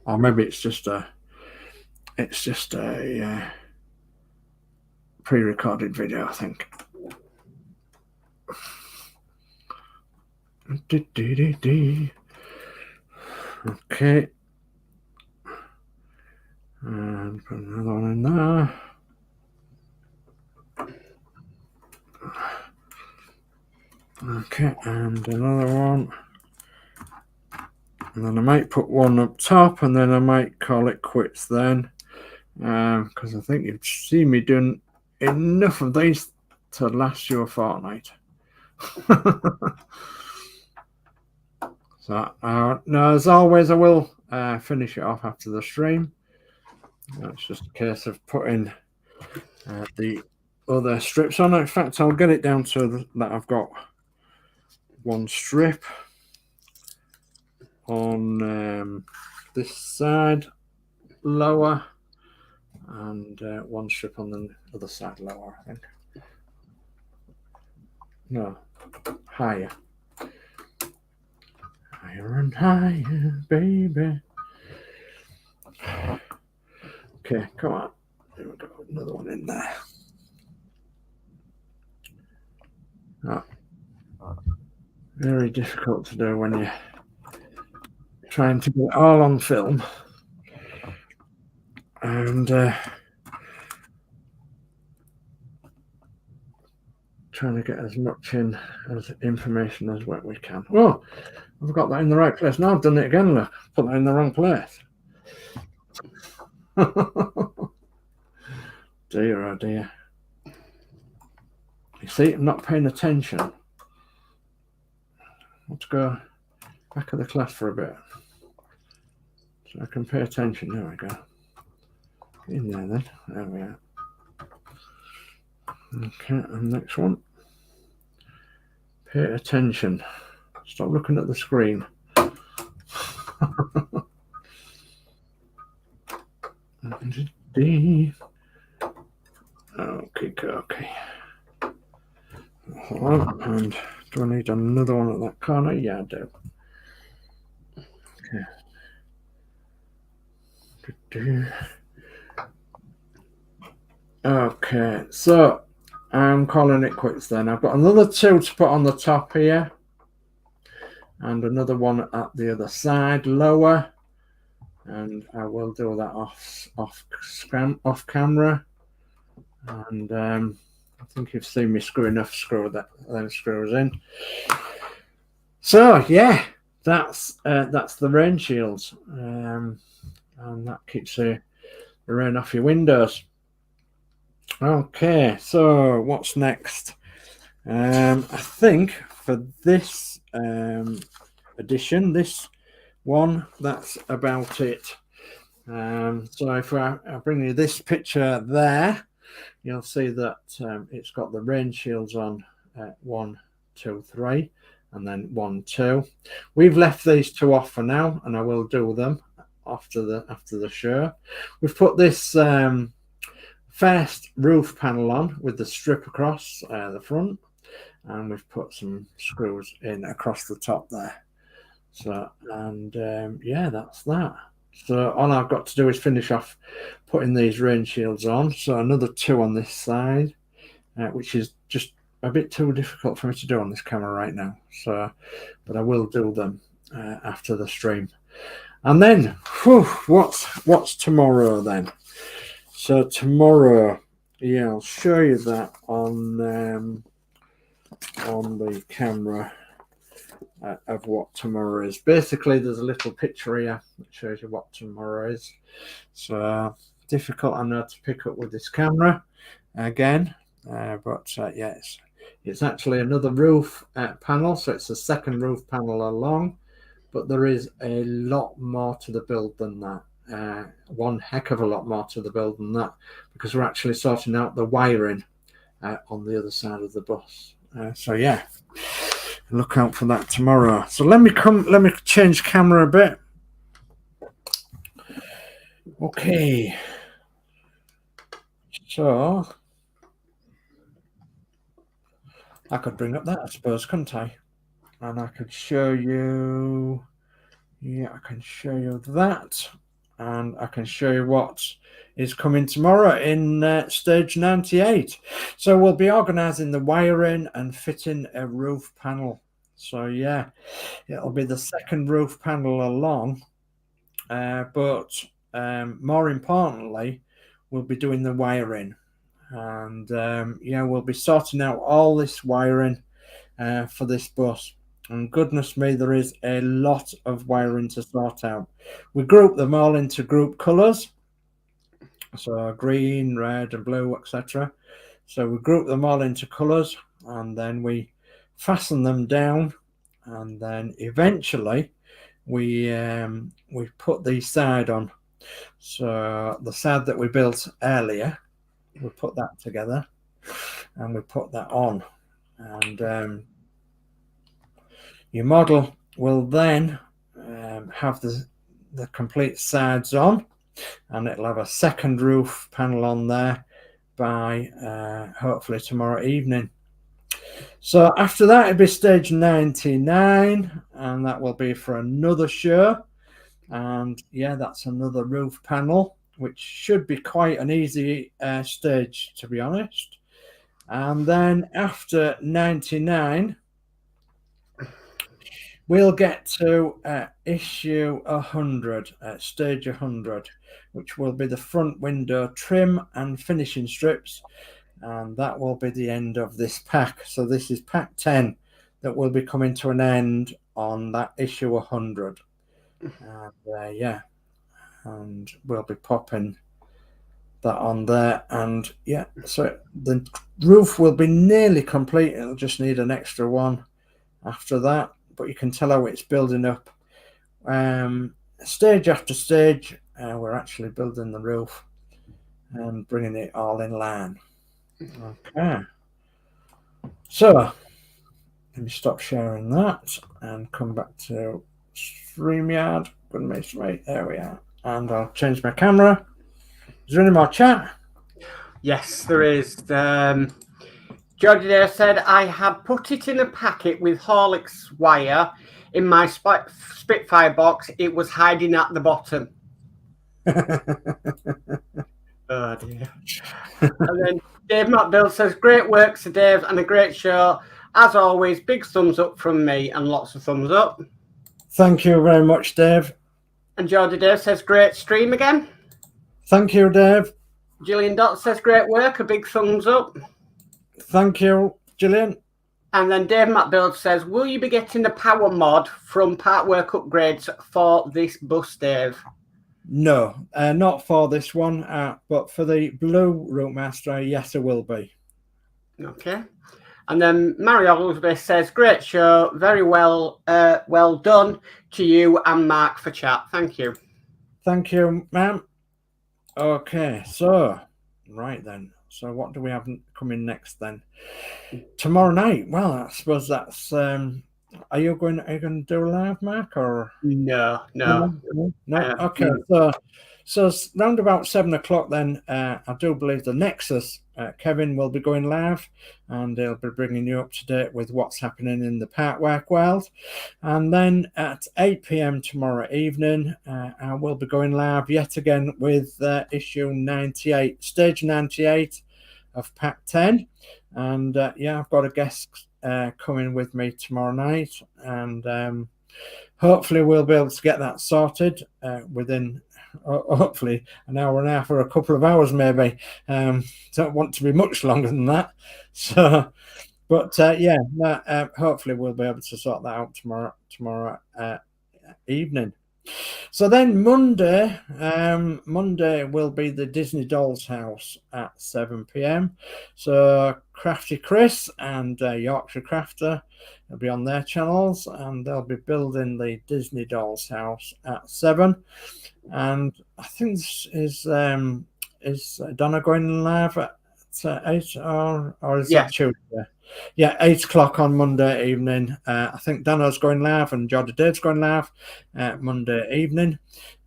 Or maybe it's just a pre-recorded video, I think. Okay. And put another one in there. Okay, and another one. And then I might put one up top, and then I might call it quits then. Because I think you've seen me doing enough of these to last you a fortnight. So, no, as always, I will finish it off after the stream. It's just a case of putting the other strips on. In fact, I'll get it down to that I've got one strip on this side lower and one strip on the other side lower, I think. No, higher. Higher and higher, baby. Okay, come on. There we go. Another one in there. Oh. Very difficult to do when you're trying to get it all on film. And trying to get as much in as information as what we can. Oh, I've got that in the right place. Now I've done it again, look. Put that in the wrong place. Dear, oh dear. You see, I'm not paying attention. Let's go back of the class for a bit. So I can pay attention. There we go. Get in there then. There we are. Okay, and next one. Pay attention. Stop looking at the screen. Okay. Hold on. And do I need another one at that corner? Yeah, I do. Okay. Okay, so I'm calling it quits then. I've got another two to put on the top here. And another one at the other side, lower. And I will do that off camera. And I think you've seen me screw enough them screws in. So yeah, that's the rain shields, and that keeps the rain off your windows. Okay, so what's next? I think for this edition, this one, that's about it. So if I bring you this picture there, you'll see that it's got the rain shields on 1, 2, 3, and then 1, 2. We've left these two off for now, and I will do them after the show. We've put this first roof panel on with the strip across the front, and we've put some screws in across the top there. So, and yeah, that's that. So all I've got to do is finish off putting these rain shields on. So another two on this side, which is just a bit too difficult for me to do on this camera right now. So, but I will do them after the stream. And then, whew, what's tomorrow then? So tomorrow, yeah, I'll show you that on the camera. Of what tomorrow is. Basically, there's a little picture here that shows you what tomorrow is. So difficult, I know, to pick up with this camera again, but yeah, it's actually another roof panel. So it's the second roof panel along, but there is a lot more to the build than that. One heck of a lot more to the build than that, because we're actually sorting out the wiring on the other side of the bus. So yeah, look out for that tomorrow. So let me change camera a bit. Okay, so I could bring up that, I suppose, couldn't I? And I could show you, yeah, I can show you that, and I can show you what is coming tomorrow in stage 98. So we'll be organizing the wiring and fitting a roof panel. So yeah, it'll be the second roof panel along, but more importantly, we'll be doing the wiring, and yeah, we'll be sorting out all this wiring for this bus. And goodness me, there is a lot of wiring to sort out. We group them all into group colors, so green, red, and blue, etc. So we group them all into colors, and then we fasten them down, and then eventually we put the side on. So the side that we built earlier, we put that together and we put that on, and your model will then have the complete sides on, and it'll have a second roof panel on there by hopefully tomorrow evening. So after that, it'll be stage 99, and that will be for another show. And yeah, that's another roof panel, which should be quite an easy stage, to be honest. And then after 99, we'll get to issue 100, stage 100, which will be the front window trim and finishing strips. And that will be the end of this pack. So this is pack 10 that will be coming to an end on that issue 100. And yeah, and we'll be popping that on there. And yeah, so the roof will be nearly complete. It'll just need an extra one after that, but you can tell how it's building up. Stage after stage, we're actually building the roof and bringing it all in line. Okay, so let me stop sharing that and come back to StreamYard. There we are. And I'll change my camera. Is there any more chat? Yes, there is. Geordie Dave said, I had put it in a packet with Horlix wire in my Spitfire box. It was hiding at the bottom. Oh, dear. And then Dave Matt Builds says, great work, Sir Dave, and a great show. As always, big thumbs up from me and lots of thumbs up. Thank you very much, Dave. And Geordie Dave says, great stream again. Thank you, Dave. Gillian Dot says, great work, a big thumbs up. Thank you, Gillian. And then Dave Matt Builds says, will you be getting the power mod from Part Work Upgrades for this bus, Dave? No, not for this one, but for the blue ROUTEMASTER, yes, it will be. Okay. And then Mario Elizabeth says, great show, very well done to you and Mark for chat. Thank you. Thank you, ma'am. Okay, so, right then. So what do we have coming next then? Tomorrow night. Well, I suppose that's... Are you going to do a live, Mark, or no? Okay, so round about 7 o'clock then, I do believe the Nexus Kevin will be going live, and he'll be bringing you up to date with what's happening in the partwork world. And then at 8 p.m. tomorrow evening, I will be going live yet again with issue 98, stage 98 of pack 10. And yeah, I've got a guest coming with me tomorrow night, and hopefully we'll be able to get that sorted within hopefully an hour and a half or a couple of hours maybe. Don't want to be much longer than that. So but yeah, hopefully we'll be able to sort that out tomorrow evening. So then Monday will be the Disney Dolls house at 7 p.m. So Crafty Chris and Yorkshire Crafter will be on their channels, and they'll be building the Disney Dolls house at 7. And I think this is Donna going live at 8 or is it Tuesday? Yeah, 8 o'clock on Monday evening. I think Danno's going live and Geordie Dave's going live Monday evening.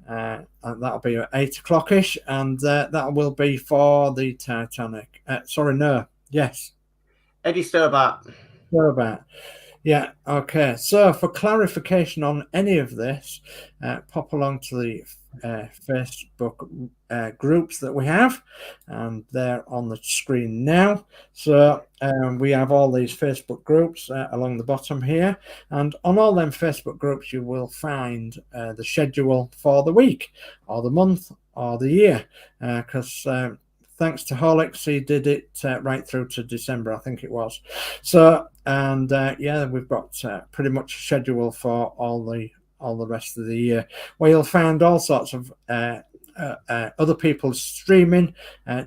And that'll be at 8 o'clock-ish, and that will be for the Titanic. Yes. Eddie Stobart. Yeah, okay. So for clarification on any of this, pop along to the Facebook groups that we have, and they're on the screen now. So we have all these Facebook groups along the bottom here, and on all them Facebook groups you will find the schedule for the week or the month or the year, because thanks to Horlix, he did it right through to December, I think it was. So, and yeah, we've got pretty much a schedule for all the rest of the year, where you'll find all sorts of other people streaming,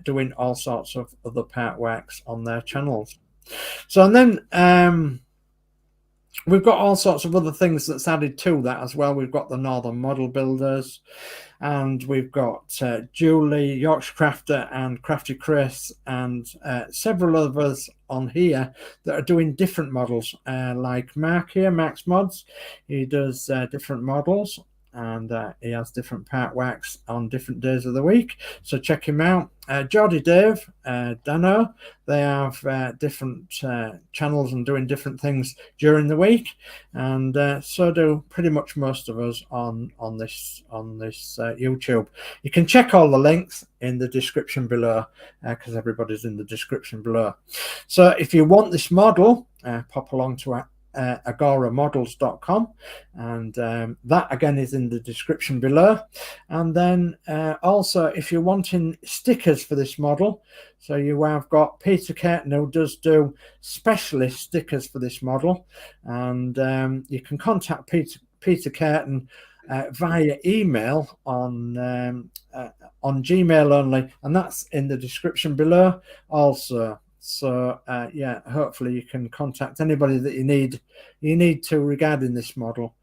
doing all sorts of other part works on their channels. So, and then we've got all sorts of other things that's added to that as well. We've got the Northern Model Builders, and we've got Julie, Yorkshire Crafter, and Crafty Chris, and several others on here that are doing different models, like Mark here, Mark's Modz. He does different models, and he has different part wax on different days of the week, so check him out. Geordie Dave, Danno, they have different channels and doing different things during the week, and so do pretty much most of us on this YouTube. You can check all the links in the description below, because everybody's in the description below. So if you want this model, pop along to agoramodels.com, and that again is in the description below. And then also, if you're wanting stickers for this model, so you have got Peter Curtin, who does do specialist stickers for this model, and you can contact Peter Curtin via email on Gmail only, and that's in the description below also. So yeah, hopefully you can contact anybody that you need to regarding this model,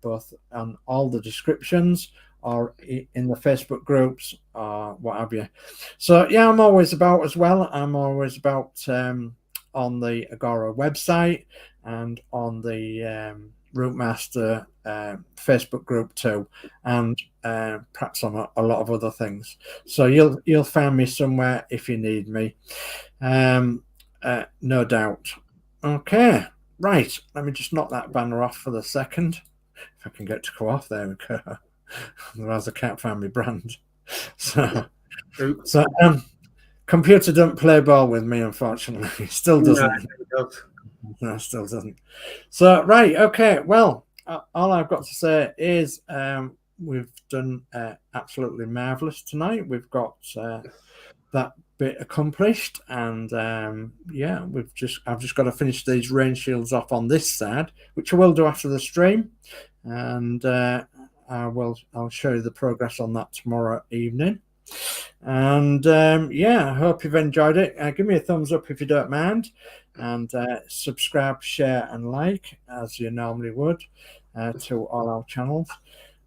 both on all the descriptions or in the Facebook groups or what have you. So yeah, I'm always about as well. I'm always about on the Agora website and on the ROUTEMASTER Facebook group too, and perhaps on a lot of other things. So you'll find me somewhere if you need me, no doubt. Okay, right, let me just knock that banner off for the second, if I can get to go off. There we go. Otherwise I can't find my brand. So computer don't play ball with me, unfortunately. It still doesn't. No, still doesn't. So right, okay, well, all I've got to say is we've done absolutely marvelous tonight. We've got that bit accomplished, and yeah, I've just got to finish these rain shields off on this side, which I will do after the stream, and I'll show you the progress on that tomorrow evening. And yeah, I hope you've enjoyed it. Give me a thumbs up if you don't mind, and subscribe, share, and like as you normally would to all our channels.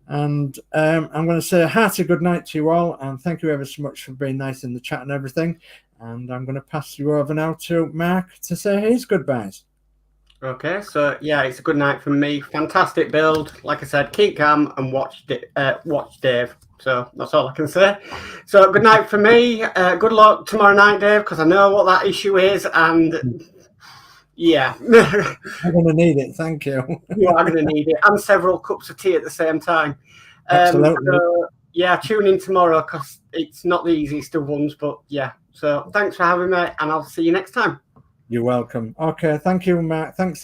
And I'm going to say a hearty good night to you all, and thank you ever so much for being nice in the chat and everything. And I'm going to pass you over now to Mark to say his goodbyes. Okay, so yeah, it's a good night from me. Fantastic build. Like I said, keep calm and watch Dave. So that's all I can say. So good night for me. Good luck tomorrow night, Dave, because I know what that issue is, and yeah. I'm going to need it, thank you. You are going to need it, and several cups of tea at the same time. Absolutely. So, yeah, tune in tomorrow, because it's not the easiest of ones, but yeah. So thanks for having me, and I'll see you next time. You're welcome. Okay, thank you, Matt. Thanks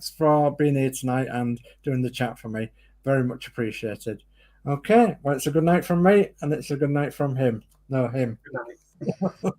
for being here tonight and doing the chat for me. Very much appreciated. Okay, well, it's a good night from me, and it's a good night from him. No, him. Good night.